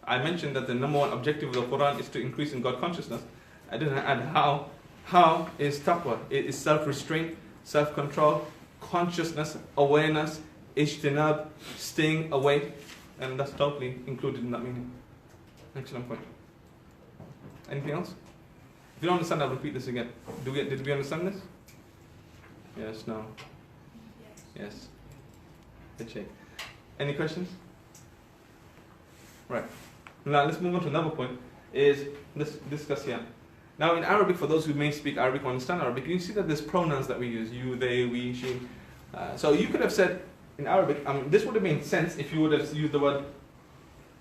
I mentioned that the number one objective of the Quran is to increase in God consciousness. I didn't add how. How is taqwa? It is self-restraint, self-control, consciousness, awareness, ijtinab, staying away. And that's totally included in that meaning. Excellent point. Anything else? If you don't understand, I'll repeat this again. Did we understand this? Yes, no. Yes. Good Shaykh. Any questions? Right. Now let's move on to another point. Let's discuss here. Now in Arabic, for those who may speak Arabic or understand Arabic, you see that there's pronouns that we use. You, they, we, she. So you could have said in Arabic, this would have made sense if you would have used the word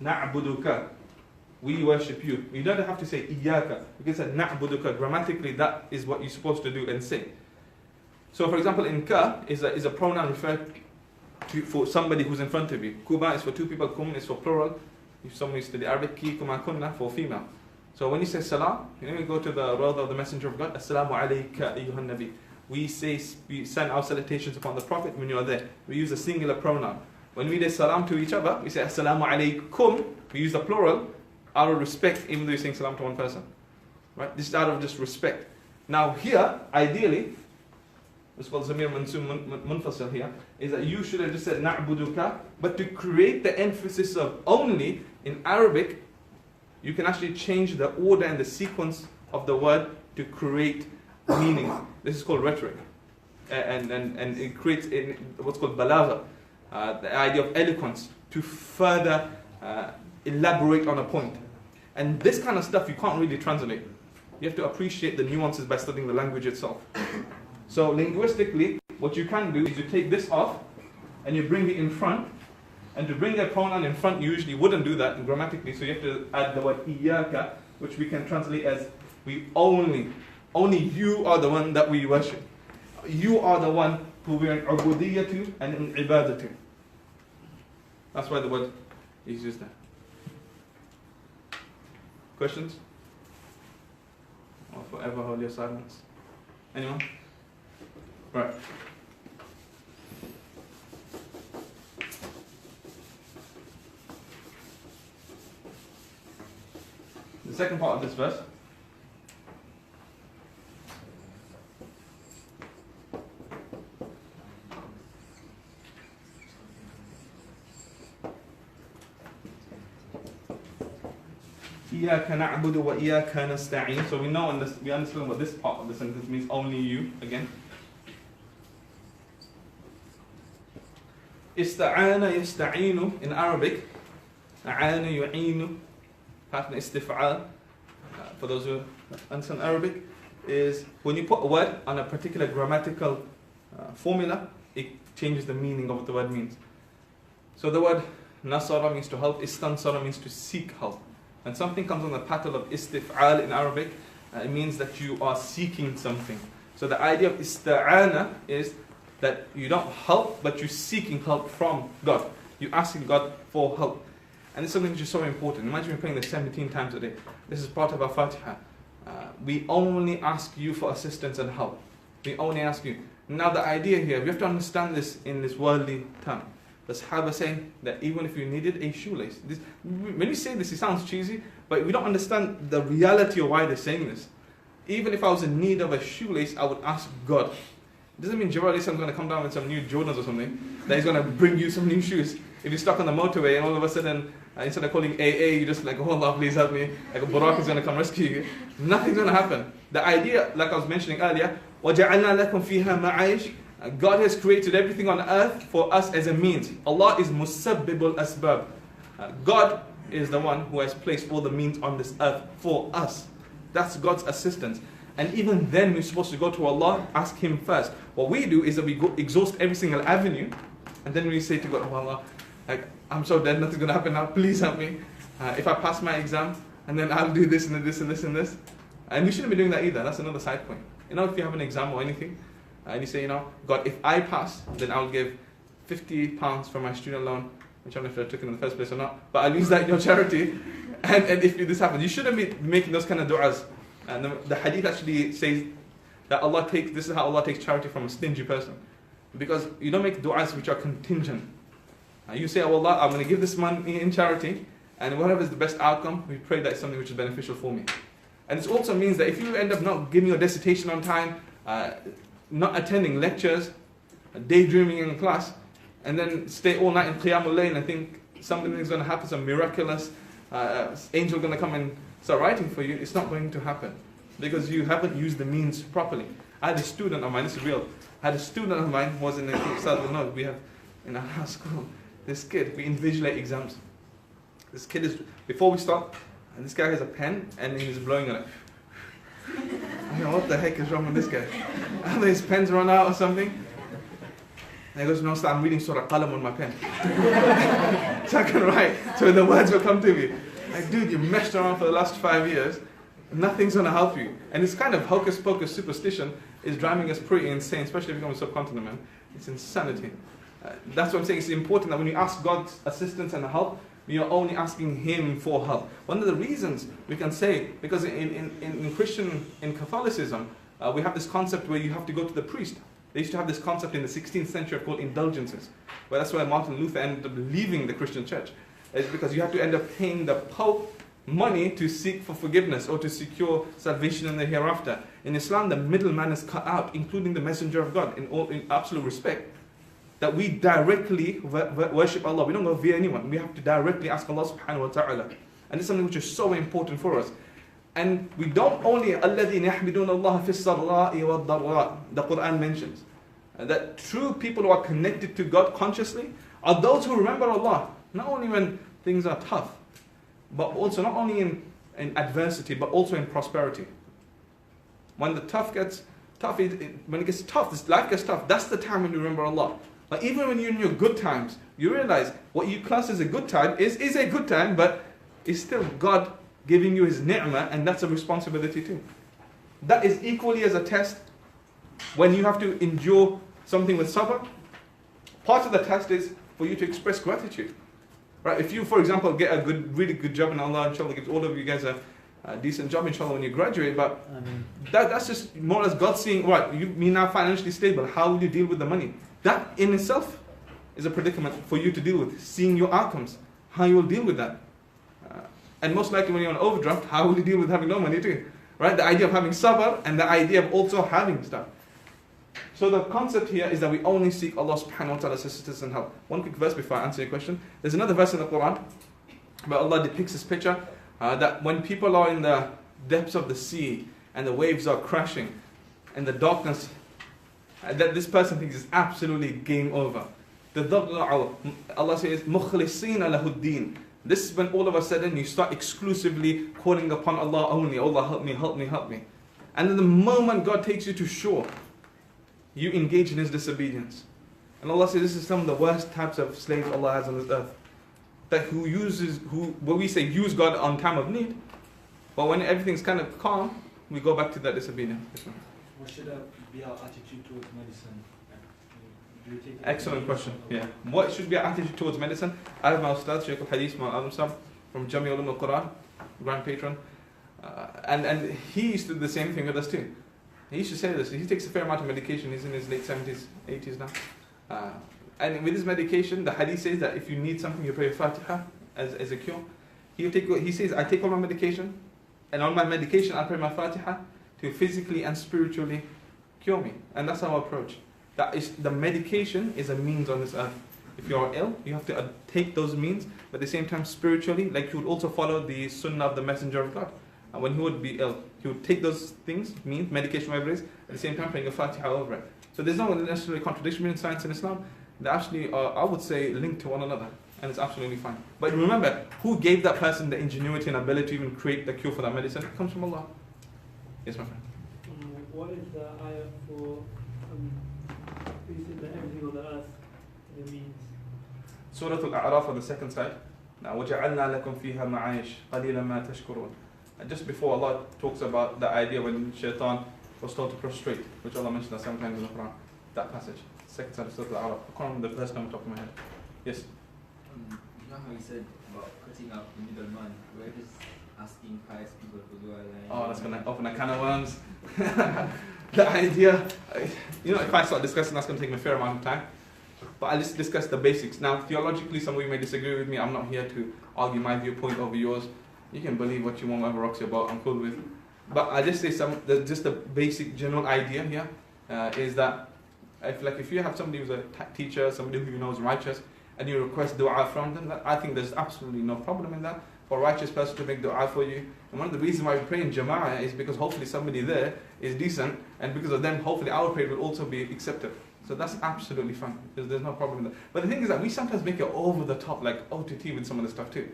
na'buduka. We worship you. You don't have to say iyaka. You can say na'buduka. Grammatically, that is what you're supposed to do and say. So for example, in ka is a pronoun referred to for somebody who's in front of you. Kuba is for two people, kum is for plural. If somebody study Arabic, ki kuma kunna for female. So when you say salam, you go to the road of the Messenger of God, Assalamu alayka ayyuhan nabi. We send our salutations upon the Prophet when you are there. We use a singular pronoun. When we say salam to each other, we say Assalamu alaykum. We use the plural out of respect, even though you're saying salam to one person. Right? This is out of just respect. Now here, ideally, what's called Zamir Mansum Munfasil here, is that you should have just said na'buduka, but to create the emphasis of only in Arabic, you can actually change the order and the sequence of the word to create meaning. This is called rhetoric. And it creates what's called balagha, the idea of eloquence, to further elaborate on a point. And this kind of stuff you can't really translate. You have to appreciate the nuances by studying the language itself. So linguistically, what you can do is you take this off and you bring it in front. And to bring a pronoun in front, you usually wouldn't do that grammatically, so you have to add the word iyaka, which we can translate as we only you are the one that we worship. You are the one who we are in ubudiyya to and in ibadah to. That's why the word is used there. Questions? Or forever hold your silence. Anyone? Right. The second part of this verse. إِيَّاكَ نَعْبُدُ وَإِيَّاكَ نَسْتَعِينُ. So we understand what this part of the sentence means, only you, again. Ista'ana yasta'inu in Arabic. A'ana yu'inu. Pattern istif'al. For those who understand Arabic, is when you put a word on a particular grammatical formula, it changes the meaning of what the word means. So the word nasara means to help, istansara means to seek help. When something comes on the pattern of istif'al in Arabic, it means that you are seeking something. So the idea of ista'ana is that you don't help, but you're seeking help from God. You're asking God for help. And it's something which is so important. Imagine you're praying this 17 times a day. This is part of our Fatiha. We only ask you for assistance and help. We only ask you. Now the idea here, we have to understand this in this worldly term. The Sahaba saying that even if you needed a shoelace. When we say this, it sounds cheesy, but we don't understand the reality of why they're saying this. Even if I was in need of a shoelace, I would ask God. It doesn't mean Jibreel is going to come down with some new Jordans or something, that he's going to bring you some new shoes. If you're stuck on the motorway and all of a sudden, instead of calling AA, you're just like, oh Allah, please help me. Like a Burak is going to come rescue you. Nothing's going to happen. The idea, like I was mentioning earlier, وَجَعَلْنَا لَكُمْ فِيهَا مَعَيْشٍ. God has created everything on earth for us as a means. Allah is musabbibul asbab. God is the one who has placed all the means on this earth for us. That's God's assistance. And even then we're supposed to go to Allah, ask Him first. What we do is that we go exhaust every single avenue, and then we say to God, oh Allah, like, I'm so dead, nothing's going to happen now, please help me. If I pass my exam, and then I'll do this and this and this and this. And we shouldn't be doing that either. That's another side point. You know, if you have an exam or anything, and you say, you know, God, if I pass, then I'll give £50 for my student loan, which I don't know if I took it in the first place or not, but I'll use that in your charity. And if this happens, you shouldn't be making those kind of du'as. And the hadith actually says that this is how Allah takes charity from a stingy person. Because you don't make du'as which are contingent. You say, oh Allah, I'm going to give this money in charity, and whatever is the best outcome, we pray that it's something which is beneficial for me. And it also means that if you end up not giving your dissertation on time, not attending lectures, daydreaming in class, and then stay all night in Qiyamul Layl and think something is going to happen, some miraculous angel going to come and start writing for you, it's not going to happen. Because you haven't used the means properly. I had a student of mine, this is real, I had a student of mine who was in the we have in our school, this kid, we invigilate exams. This kid is, before we start, and this guy has a pen and he's blowing on it. I know what the heck is wrong with this guy. Either his pen's run out or something. And he goes, no, sir, I'm reading Surah Qalam on my pen. So I can write, so the words will come to me. Like, dude, you messed around for the last 5 years, nothing's going to help you. And this kind of hocus pocus superstition is driving us pretty insane, especially if you come to subcontinent, man. It's insanity. That's what I'm saying. It's important that when you ask God's assistance and help, you're only asking Him for help. One of the reasons we can say, because in Catholicism, we have this concept where you have to go to the priest. They used to have this concept in the 16th century called indulgences. But that's why Martin Luther ended up leaving the Christian church. It's because you have to end up paying the Pope money to seek for forgiveness or to secure salvation in the hereafter. In Islam, the middleman is cut out, including the messenger of God, in absolute respect. That we directly worship Allah. We don't go via anyone. We have to directly ask Allah subhanahu wa ta'ala. And it's something which is so important for us. And we don't only, الَّذِينَ يَحْمِدُونَ اللَّهَ فِي السَّرَّاءِ وَالضَّرَّاءِ. The Quran mentions that true people who are connected to God consciously are those who remember Allah. Not only when things are tough, but also not only in adversity, but also in prosperity. When the tough gets tough, when it gets tough, this life gets tough, that's the time when you remember Allah. Like even when you're in your good times, you realize what you class as a good time is a good time, but it's still God giving you His ni'mah, and that's a responsibility too. That is equally as a test when you have to endure something with sabr. Part of the test is for you to express gratitude. Right? If you, for example, get a really good job and Allah inshallah gives all of you guys a decent job inshallah when you graduate, but that's just more or less God seeing, right, you now financially stable, how will you deal with the money? That in itself is a predicament for you to deal with, seeing your outcomes, how you will deal with that. And most likely when you're on overdraft, how will you deal with having no money too? Right? The idea of having sabr and the idea of also having stuff. So the concept here is that we only seek Allah subhanahu wa ta'ala's assistance and help. One quick verse before I answer your question. There's another verse in the Quran where Allah depicts this picture That when people are in the depths of the sea and the waves are crashing and the darkness, that this person thinks is absolutely game over. Allah says, مُخْلِصِينَ لَهُ الدِّينَ. This is when all of a sudden you start exclusively calling upon Allah only. Allah, help me, help me, help me. And then the moment God takes you to shore, you engage in His disobedience. And Allah says this is some of the worst types of slaves Allah has on this earth. That what we say, use God on time of need, but when everything's kind of calm, we go back to that disobedience. What should be our attitude towards medicine? Do you take Excellent question. Yeah. What should be our attitude towards medicine? I have my Ustad, Shaykh al-Hadith, from Jami Ulum al-Quran, grand patron. And he used to do the same thing with us too. He used to say this. He takes a fair amount of medication. He's in his late 70s, 80s now. And with his medication, the hadith says that if you need something, you pray Al-Faatiha as a cure. He says, I take all my medication, and on my medication, I pray my Fatiha to physically and spiritually cure me. And that's our approach. That is, the medication is a means on this earth. If you are ill, you have to take those means, but at the same time, spiritually, like you would also follow the sunnah of the Messenger of God. And when he would be ill, he would take those things, means, medication, whatever it is, at the same time praying a Fatiha over it. So there's no necessarily contradiction between science and Islam. They actually are, I would say, linked to one another, and it's absolutely fine. But remember, who gave that person the ingenuity and ability to even create the cure for that medicine? It comes from Allah. Yes, my friend. What is the ayah for you said that everything on the earth means? Surah Al-A'raf on the second side. Now, وَجَعَلْنَا لَكُمْ فِيهَا مَعَايِشْ قَلِيلًا مَا تَشْكُرُونَ. And just before Allah talks about the idea when Shaitan was told to prostrate, which Allah mentioned that 7 times in the Quran, that passage, second side of Surah Al-A'raf. I can't remember the first name on top of my head. Yes? You know how you said about cutting out the middleman? We're just asking pious people for dua. Oh, that's going to open a can of worms. The idea, if I start discussing, that's going to take me a fair amount of time. But I'll just discuss the basics. Now, theologically, some of you may disagree with me. I'm not here to argue my viewpoint over yours. You can believe what you want, whatever rocks your boat, I'm cool with. But I just say just the basic general idea here is that if you have somebody who's a teacher, somebody who you know is righteous, and you request dua from them, I think there's absolutely no problem in that for a righteous person to make dua for you. And one of the reasons why we pray in jama'ah is because hopefully somebody there is decent, and because of them, hopefully our prayer will also be accepted. So that's absolutely fine. There's no problem with that. But the thing is that we sometimes make it over the top, like OTT with some of the stuff too.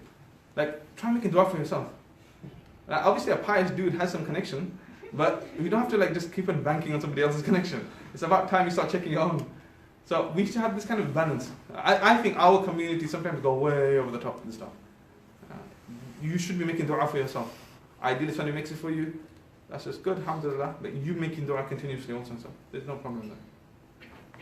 Like, try and make a dua for yourself. Like, obviously a pious dude has some connection, but we don't have to just keep on banking on somebody else's connection. It's about time you start checking your own. So we should have this kind of balance. I think our community sometimes go way over the top with this stuff. You should be making dua for yourself. Ideally, somebody makes it for you, that's just good, alhamdulillah. But you making dua continuously also, so there's no problem with that.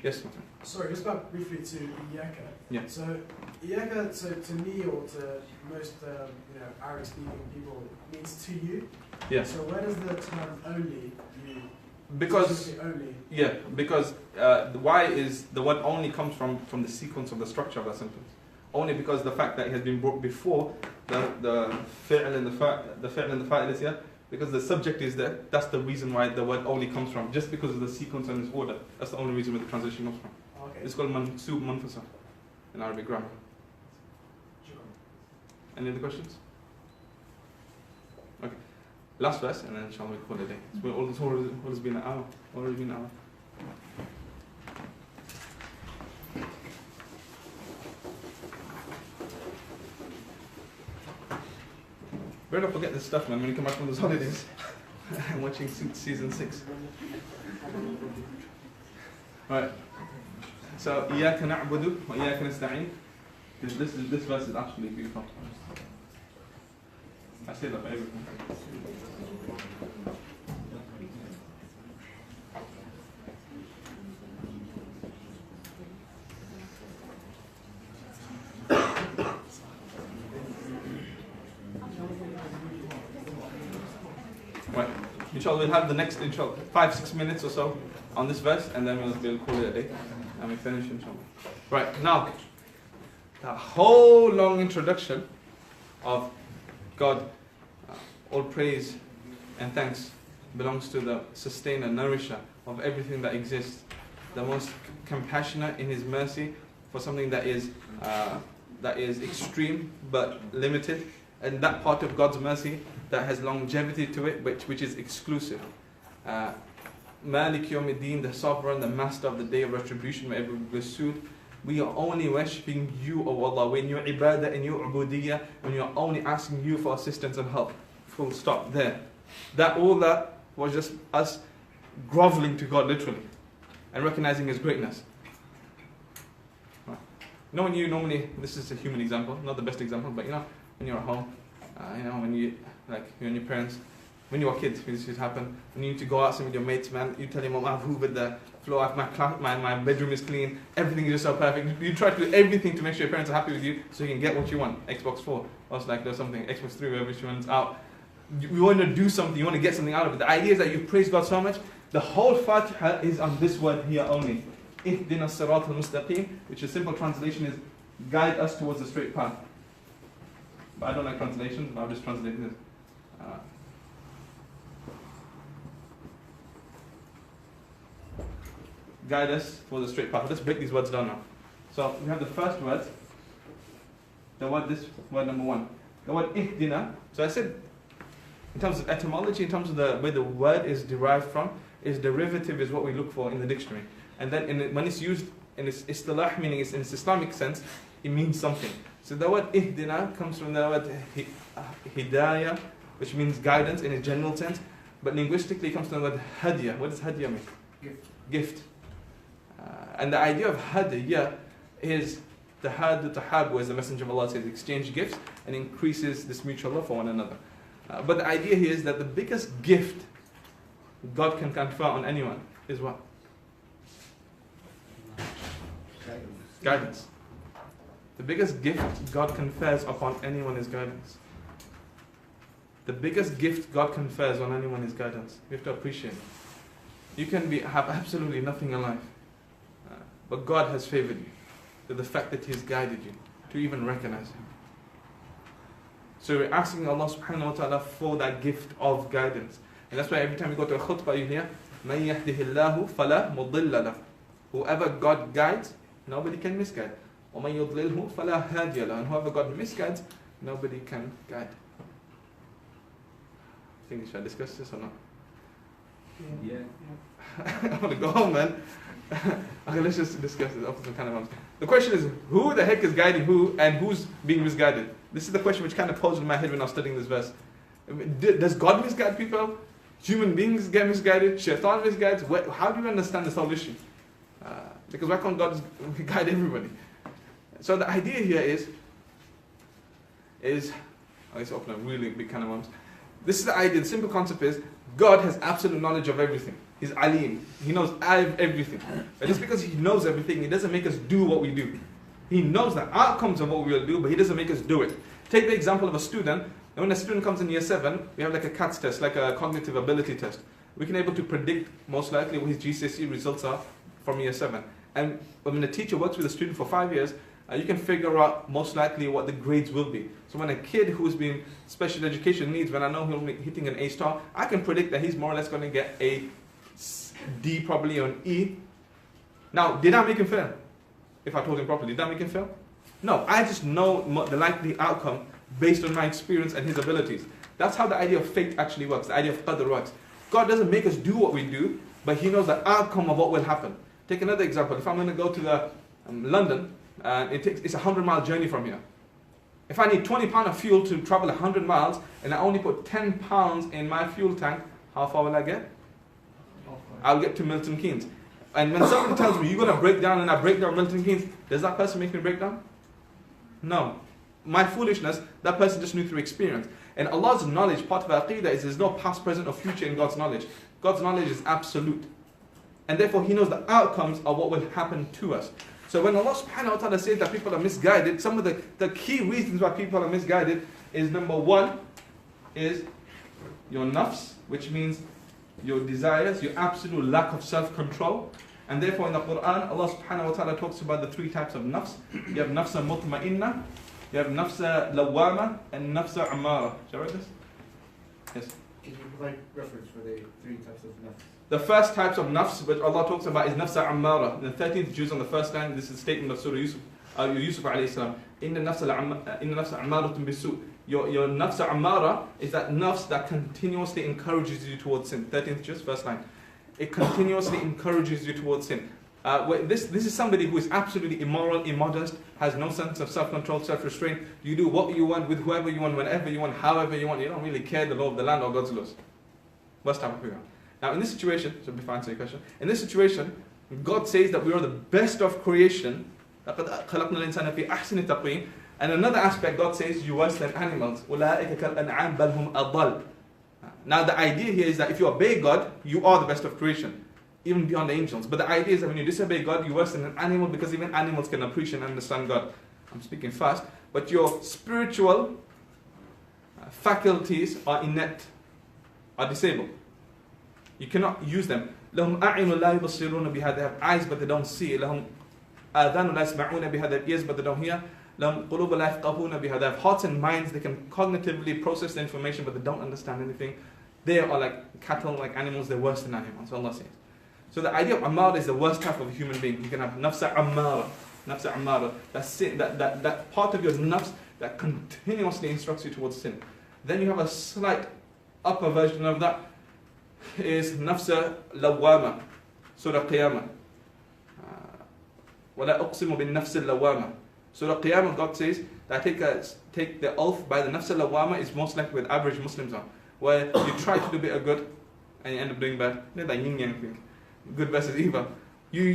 Yes, my friend. Sorry, just back briefly to Iyaka. Yeah. So Iyaka, to me or to most Arabic-speaking people, means to you. Yeah. So where does the term only you? Because only. Yeah, because the why is the word only comes from the sequence of the structure of that sentence. Only because the fact that it has been brought before the fi'l and the fi'l and the fa'il is here, because the subject is there. That's the reason why the word only comes from, just because of the sequence and its order. That's the only reason where the transition comes from. Okay. It's called mansub munfasal in Arabic grammar. Sure. Any other questions? Okay. Last verse, and then inshallah we call it a day. It's already been an hour. Already been an hour. Better not forget this stuff, man, when you come back from those holidays. I'm watching season 6. Alright. So, إِيَّاكَ نَعْبُدُ وَإِيَّاكَ نَسْتَعِينُ. This verse is actually beautiful. I say that for everything. Right. Inshallah, we'll have the next 5-6 minutes or so on this verse, and then we'll call it a day, and we finish inshallah. Right, now, the whole long introduction of God, all praise and thanks belongs to the sustainer, nourisher of everything that exists, the most compassionate in His mercy for something that is extreme but limited, and that part of God's mercy that has longevity to it, which is exclusive. Malik Yawmiddin, the sovereign, the master of the day of retribution, where everyone will be sued. We are only worshipping you, O Allah, when you're ibadah and you're ubudiyah, when you're only asking you for assistance and help. Full stop there. All that was just us groveling to God literally and recognizing His greatness. Right. You know when you normally, this is a human example, not the best example, but you know, when you're at home, when you, like, you and your parents, when you were kids, this used to happen, when you need to go out with your mates, man, you tell your mom, I've hoovered the floor, my bedroom is clean, everything is just so perfect. You try to do everything to make sure your parents are happy with you so you can get what you want. Xbox 4, or it's like there's something, Xbox 3, wherever she runs out. You want to do something, you want to get something out of it. The idea is that you praise God so much. The whole Fatiha is on this word here only. Ihdina as-sirat al-mustaqim, which is simple translation is guide us towards the straight path. But I don't like translations, but I'll just translate this. Guide us for the straight path. Let's break these words down now. So we have the first word, this word number 1. The word ihdina. So I said, in terms of etymology, in terms of the where the word is derived from, is derivative is what we look for in the dictionary. And then when it's used in its istilah, meaning it's in its Islamic sense, it means something. So the word ihdina comes from the word hidayah, which means guidance in a general sense. But linguistically it comes from the word hadiyah. What does hadiyah mean? Gift. And the idea of hadiyah is the had tahabu, as the Messenger of Allah says, exchange gifts and increases this mutual love for one another. But the idea here is that the biggest gift God can confer on anyone is what? Guidance. The biggest gift God confers upon anyone is guidance. The biggest gift God confers on anyone is guidance. You have to appreciate it. You can have absolutely nothing in life, but God has favored you with the fact that He's guided you to even recognize Him. So we're asking Allah subhanahu wa ta'ala for that gift of guidance. And that's why every time you go to a khutbah you hear, مَن يَهْدِهِ اللَّهُ فَلَا مُضِلَّ لَهُ. Whoever God guides, nobody can misguide. وَمَن يُضْلِلْهُ فَلَا هَادِيَ لَهُ. And whoever God misguides, nobody can guide. I think we should discuss this or not? Yeah. I want to go home, man. Okay, let's just discuss it after some kind of. The question is, who the heck is guiding who and who's being misguided? This is the question which kind of posed in my head when I was studying this verse. Does God misguide people? Human beings get misguided? Shaitan misguides? How do you understand this whole issue? Because why can't God guide everybody? So the idea here is let's open a really big can of worms. This is the idea. The simple concept is God has absolute knowledge of everything. He's alim. He knows everything. But just because He knows everything, He doesn't make us do what we do. He knows the outcomes of what we will do, but He doesn't make us do it. Take the example of a student. And when a student comes in year 7, we have like a CATS test, like a cognitive ability test. We can able to predict most likely what his GCSE results are from year 7. And when a teacher works with a student for 5 years, you can figure out most likely what the grades will be. So when a kid who's been special education needs, when I know he'll be hitting an A star, I can predict that he's more or less going to get a D, probably, or an E. Now, did I make him fail? If I told him properly, did I make him fail? No, I just know the likely outcome based on my experience and his abilities. That's how the idea of fate actually works, the idea of qadr works. God doesn't make us do what we do, but He knows the outcome of what will happen. Take another example. If I'm going to go to London, it's a 100-mile journey from here. If I need £20 of fuel to travel 100 miles, and I only put £10 in my fuel tank, how far will I get? I'll get to Milton Keynes. And when someone tells me, you're going to break down, and I break down Milton Keynes, does that person make me break down? No. My foolishness, that person just knew through experience. And Allah's knowledge, part of our aqidah, is there's no past, present, or future in God's knowledge. God's knowledge is absolute. And therefore He knows the outcomes of what will happen to us. So when Allah subhanahu wa ta'ala says that people are misguided, some of the key reasons why people are misguided is, number 1 is your nafs, which means your desires, your absolute lack of self-control. And therefore in the Quran, Allah subhanahu wa ta'ala talks about the 3 types of nafs. You have nafsa mutma'inna, you have nafsa lawama, and nafsa amara. Shall I read this? Yes. Can you provide reference for the 3 types of nafs? The first types of nafs which Allah talks about is nafsa amara. In the 13th juz on the first line, this is a statement of Surah Yusuf alayhi salam. Inna nafsa amaratun bisu. Your nafs ammara is that nafs that continuously encourages you towards sin. 13th juz, first line. It continuously encourages you towards sin. This is somebody who is absolutely immoral, immodest, has no sense of self-control, self-restraint. You do what you want with whoever you want, whenever you want, however you want. You don't really care the law of the land or God's laws. Worst type of people. Now in this situation, so before I answer your question, in this situation, God says that we are the best of creation. And another aspect, God says, you worse than animals. Now the idea here is that if you obey God, you are the best of creation, even beyond the angels. But the idea is that when you disobey God, you're worse than an animal, because even animals can appreciate and understand God. I'm speaking fast. But your spiritual faculties are inept, are disabled. You cannot use them. لهم أعين لا يبصرون بها. They have eyes but they don't see. لهم آذان لا يسمعون بها. They have ears but they don't hear. لهم قلوب لا يفقهون بها. They have hearts and minds. They can cognitively process the information but they don't understand anything. They are like cattle, like animals. They're worse than animals. So Allah says. So the idea of ammar is the worst type of a human being. You can have nafsa ammara. Nafsa ammara. That's sin. That part of your nafs that continuously instructs you towards sin. Then you have a slight upper version of that. Is nafsa lawama, Surah Qiyamah. وَلَا أُقْسِمُ بِالنَّفْسِ اللَّوَّامَةِ. Surah Qiyamah, God says that take the oath by the nafs lawama is most like with average Muslims are, where you try to do a bit of good and you end up doing bad. You know that yin yang thing, good versus evil. You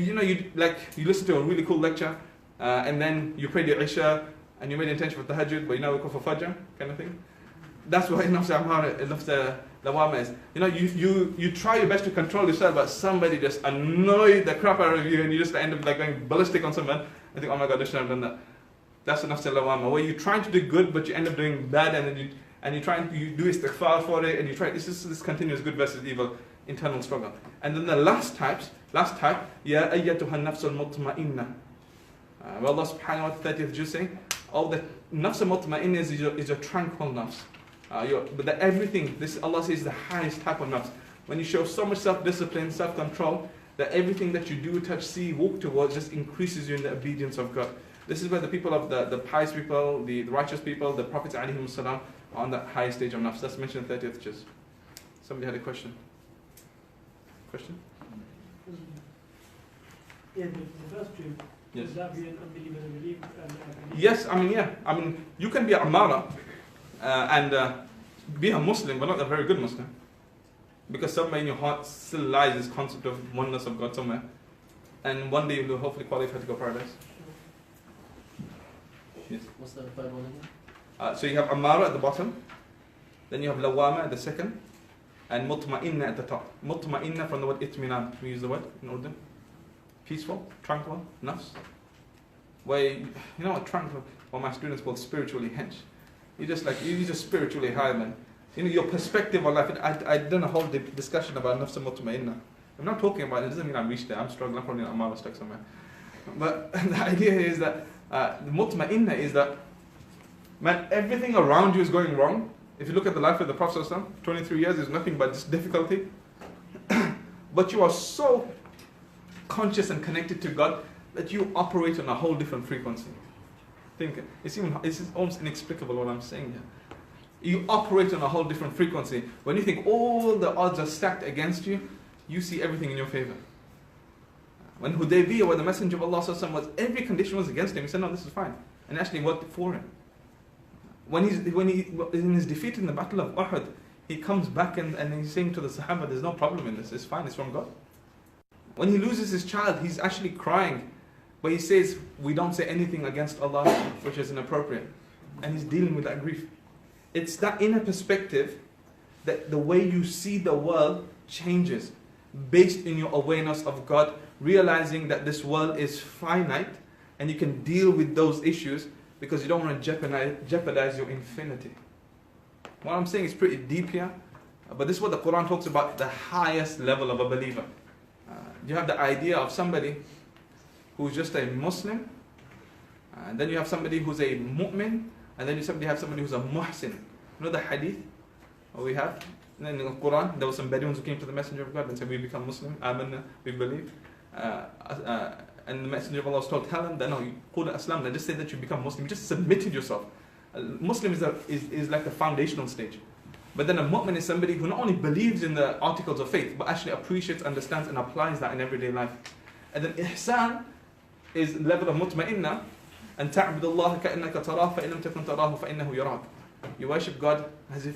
listen to a really cool lecture and then you pray the Isha and you made the intention for tahajjud, but you now wake up for Fajr kind of thing. That's what nafs lawama is. You try your best to control yourself, but somebody just annoyed the crap out of you and you just end up like going ballistic on someone and think, oh my God, I shouldn't have done that. That's the nafs lawama, where you're trying to do good but you end up doing bad, and then you do istighfar for it, and you try. This continuous good versus evil internal struggle. And then the last type, ya ayyatuha nafsul mutma'inna. Well, Allah subhanahu wa ta'ala 30th juz saying, the nafs mutma'inna is your tranquil nafs. But everything, this Allah says, the highest type of nafs. When you show so much self-discipline, self-control, that everything that you do, touch, see, walk towards just increases you in the obedience of God. This is where the people of the pious people, the righteous people, the prophets alayhim salam, are on the highest stage of nafs. That's mentioned in 30th juz. Somebody had a question? Question? Yeah, the first two. Yes. Would that be an unbeliever and believe? Yes, you can be a amara and be a Muslim, but not a very good Muslim. Because somewhere in your heart still lies this concept of oneness of God somewhere. And one day you will hopefully qualify to go paradise. Yes. What's the third one again? So you have amara at the bottom, then you have lawama at the second, and mutma'inna at the top. Mutma'inna from the word itminan. We use the word in Urdu. Peaceful, tranquil, nafs. Where what tranquil, what my students call spiritually hench. You're just spiritually high, man. Your perspective on life. I done a whole discussion about nafs mutma'inna. I'm not talking about it. It doesn't mean I reached there. I'm struggling. I'm probably in amara stuck somewhere. But the idea is that the mutma'inna is that, man, everything around you is going wrong. If you look at the life of the Prophet 23 years is nothing but just difficulty. But you are so conscious and connected to God that you operate on a whole different frequency. It's almost inexplicable what I'm saying here. You operate on a whole different frequency. When you think all the odds are stacked against you, you see everything in your favor. When Hudaybiyah, where the Messenger of Allah was, every condition was against him, he said, no, this is fine. And actually worked for him. When he in his defeat in the Battle of Uhud, he comes back and he's saying to the Sahaba, there's no problem in this, it's fine, it's from God. When he loses his child, he's actually crying. But he says, we don't say anything against Allah which is inappropriate. And he's dealing with that grief. It's that inner perspective that the way you see the world changes based in your awareness of God, realizing that this world is finite and you can deal with those issues because you don't want to jeopardize your infinity. What I'm saying is pretty deep here, but this is what the Quran talks about, the highest level of a believer. You have the idea of somebody who's just a Muslim, and then you have somebody who's a mu'min, and then you have somebody who's a muhsin. You know the hadith we have? And then in the Quran, there were some Bedouins who came to the Messenger of God and said, we become Muslim, amanna, we believe. And the Messenger of Allah was told, tell them that no, you qul aslam, just say that you become Muslim, you just submitted yourself. Muslim is like the foundational stage. But then a mu'min is somebody who not only believes in the articles of faith, but actually appreciates, understands, and applies that in everyday life. And then ihsan is level of mutma'inna, and ta'bud Allah ka'annaka tarah, fa'in lam takun tarahu fa'innahu yarak. You worship God as if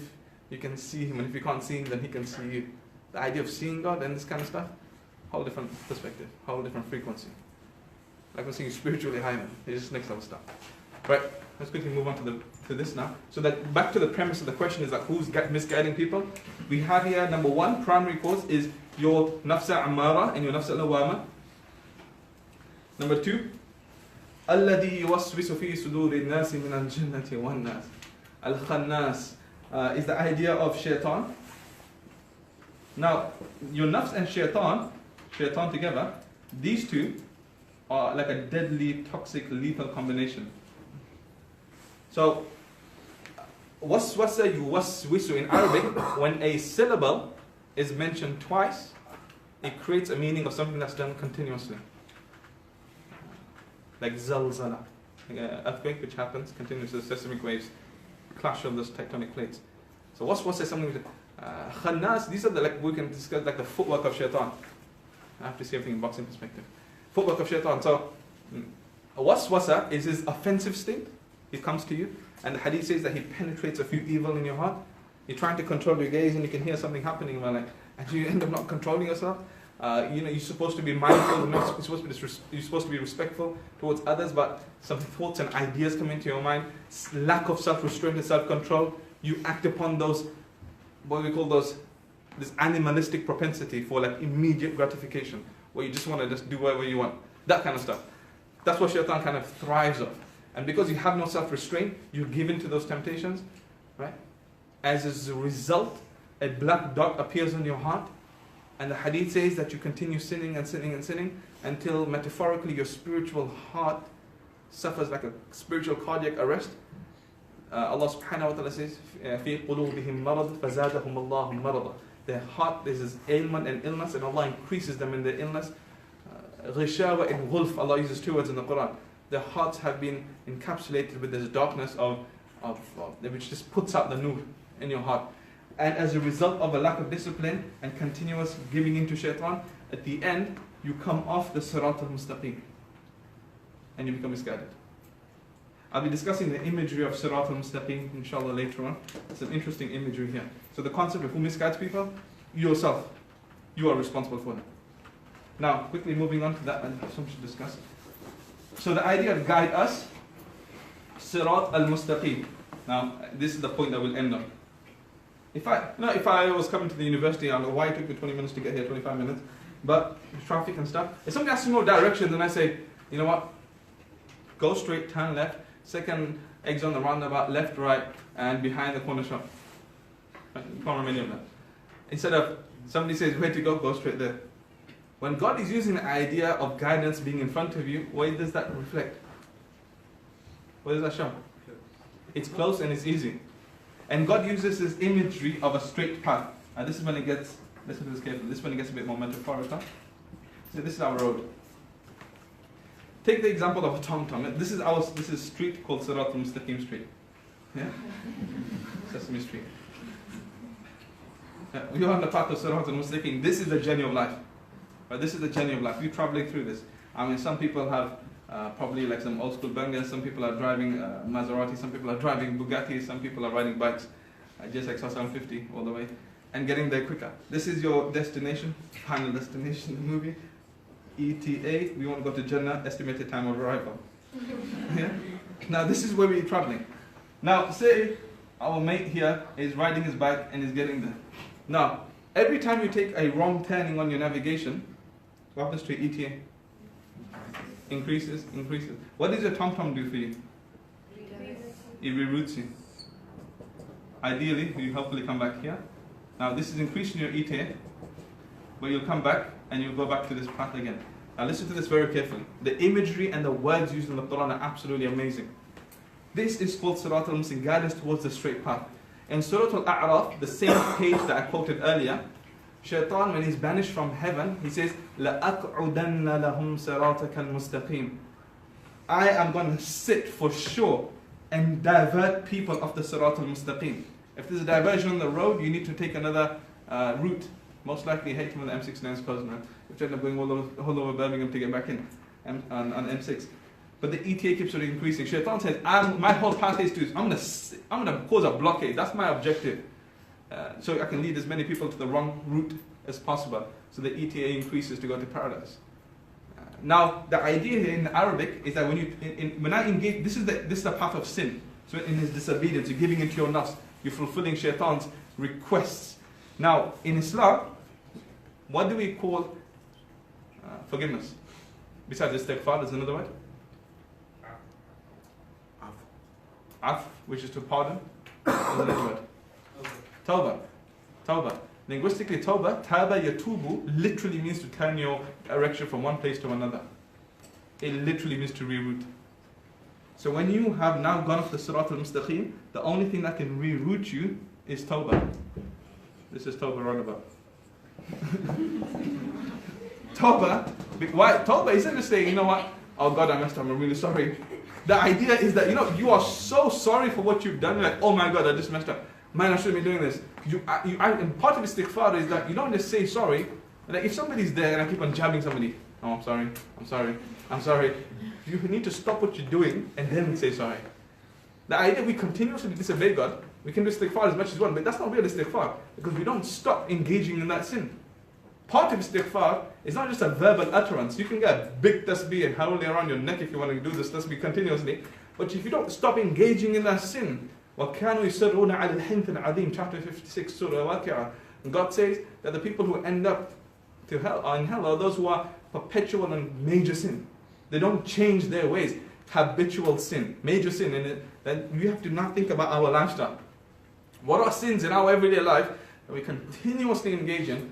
you can see Him, and if you can't see Him, then He can see you. The idea of seeing God and this kind of stuff, whole different perspective, whole different frequency. Like I'm saying, spiritually high, man. It's just next level stuff. Right, let's quickly move on to this now. So that back to the premise of the question is that who's misguiding people? We have here, number one, primary cause is your nafsa amara and your nafsa lawama. Number two, الذي يوسوس في صدور الناس من الجنة والناس. Al-Khannas is the idea of shaitan. Now, your nafs and shaitan together, these two are like a deadly, toxic, lethal combination. So, waswasa yuwaswisu in Arabic, when a syllable is mentioned twice, it creates a meaning of something that's done continuously. Like zalzala, like an earthquake which happens continuously, seismic waves, clash of those tectonic plates. So waswasa is something khannas, these are the, like we can discuss like the footwork of shaitan. I have to see everything in boxing perspective. Footwork of shaitan. So waswasa is his offensive state. He comes to you, and the hadith says that he penetrates a few evil in your heart. You're trying to control your gaze, and you can hear something happening, and you end up not controlling yourself. You're supposed to be mindful. You're supposed to be respectful towards others, but some thoughts and ideas come into your mind. Lack of self-restraint and self-control. You act upon those, what we call this animalistic propensity for like immediate gratification, where you just want to just do whatever you want. That kind of stuff. That's what shaitan kind of thrives on. And because you have no self-restraint, you're given to those temptations, right? As a result, a black dot appears on your heart, and the hadith says that you continue sinning and sinning and sinning until metaphorically your spiritual heart suffers like a spiritual cardiac arrest. Allah subhanahu wa ta'ala says, فِي قُلُوبِهِمْ مَرَضٍ فَزَادَهُمُ اللَّهُ مَرَضًا. Their heart, there is ailment and illness, and Allah increases them in their illness. غِشَاوَ and غُلْف, Allah uses two words in the Quran. Their hearts have been encapsulated with this darkness of which just puts out the nur in your heart. And as a result of a lack of discipline and continuous giving into shaitan, at the end, you come off the Sirat al-Mustaqim. And you become misguided. I'll be discussing the imagery of Sirat al-Mustaqim, inshallah, later on. It's an interesting imagery here. So the concept of who misguides people, yourself. You are responsible for that. Now, quickly moving on to that, and something to discuss. So the idea of guide us, Sirat al-Mustaqim. Now, this is the point that we'll end on. If I was coming to the university, I don't know why it took me 20 minutes to get here, 25 minutes, but traffic and stuff. If somebody asks me no directions, then I say, you know what, go straight, turn left, second exit on the roundabout, left, right, and behind the corner shop. You can't remember any of that. Instead of somebody says, where to go straight there. When God is using the idea of guidance being in front of you, where does that reflect? What does that show? It's close and it's easy. And God uses this imagery of a straight path. And this is when it gets, listen to this carefully, this is when it gets a bit more metaphorical. So this is our road. Take the example of a tom-tom. This is a street called Sirat al-Mustaqim Street. Yeah? Sesame Street. Yeah, we are on the path of Sirat al-Mustaqim. This is the journey of life. Right? This is the journey of life. We're traveling through this. I mean, some people have probably like some old school bangers, some people are driving Maserati, some people are driving Bugatti, some people are riding bikes, just like 750 all the way, and getting there quicker. This is your destination, final destination, the movie. ETA, we want to go to Jannah, estimated time of arrival. Yeah? Now this is where we're traveling. Now say our mate here is riding his bike and is getting there. Now, every time you take a wrong turning on your navigation, what happens to your ETA? Increases. What does your tom-tom do for you? It reroutes you. Ideally, you hopefully come back here. Now this is increasing your ETA, but you'll come back and you'll go back to this path again. Now listen to this very carefully. The imagery and the words used in the Quran are absolutely amazing. This is called Sirat al-Mustaqim, guidance towards the straight path. In Surah Al-A'raf, the same page that I quoted earlier, Shaitan, when he's banished from heaven, he says, لَأَقْعُدَنَّ لَهُمْ صِرَاطَكَ الْمُسْتَقِيمِ. I am going to sit for sure and divert people off the Sirat al-Mustaqim. If there's a diversion on the road, you need to take another route. Most likely, hate when the M69 is closed now. If you end up going all over Birmingham to get back in on M6. But the ETA keeps on increasing. Shaitan says, my whole path is I'm gonna cause a blockade. That's my objective. So I can lead as many people to the wrong route as possible. So the ETA increases to go to paradise. Now, the idea here in Arabic is that when I engage, this is the path of sin. So in his disobedience, you're giving into your nafs, you're fulfilling shaitan's requests. Now, in Islam, what do we call forgiveness? Besides istighfar, there's another word? Af, which is to pardon. There's another word. Tawbah. Tawbah. Linguistically, tawbah, taba yatubu, literally means to turn your direction from one place to another. It literally means to reroute. So when you have now gone off the Sirat al-Mustaqim, the only thing that can reroute you is tawbah. This is tawbah roundabout. Tawbah, why? Tawbah isn't just saying, you know what, oh God, I messed up, I'm really sorry. The idea is that, you are so sorry for what you've done, you're like, oh my God, I just messed up. Man, I shouldn't be doing this. And part of istighfar is that you don't just say sorry. Like if somebody's there and I keep on jabbing somebody, oh, I'm sorry, I'm sorry, I'm sorry. You need to stop what you're doing and then say sorry. The idea we continuously disobey God, we can do istighfar as much as we want, but that's not real istighfar because we don't stop engaging in that sin. Part of istighfar is not just a verbal utterance. You can get a big tasbih and howl around your neck if you want to do this tasbih continuously, but if you don't stop engaging in that sin, وَكَانُوا يُسِرُّونَ عَلَى الْحِنْثِ الْعَظِيمِ, chapter 56, Surah Al-Faatiha. And God says that the people who end up in hell are those who are perpetual and major sin. They don't change their ways. Habitual sin, major sin. And then we have to not think about our lifestyle. What are sins in our everyday life that we continuously engage in,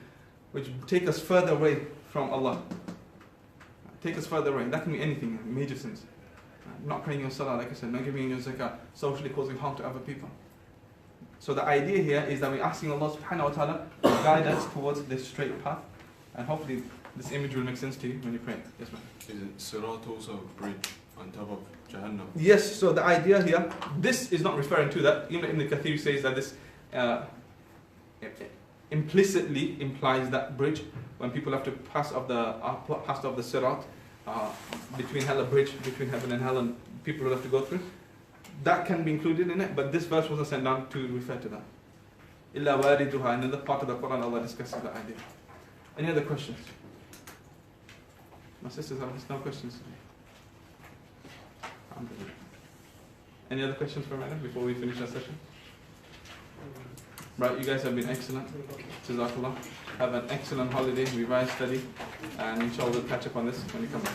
which take us further away from Allah? Take us further away. That can be anything, major sins. Not praying your salah, like I said, not giving your zakah, socially causing harm to other people. So the idea here is that we're asking Allah subhanahu wa ta'ala to guide us towards this straight path. And hopefully this image will make sense to you when you pray. Yes, ma'am. Is it Sirat also a bridge on top of Jahannam? Yes, so the idea here, this is not referring to that. Even Ibn Kathir says that this implicitly implies that bridge when people have to pass off the Sirat. Between hell, a bridge between heaven and hell, and people will have to go through. That can be included in it, but this verse wasn't sent down to refer to that. إِلَّا وَارِدُهَا. Another part of the Quran, Allah discusses the idea. Any other questions? My sisters have no questions. Any other questions for Madam before we finish our session? Right, you guys have been excellent. Jazakallah. Have an excellent holiday, revise, study, and inshallah we'll catch up on this when you come back.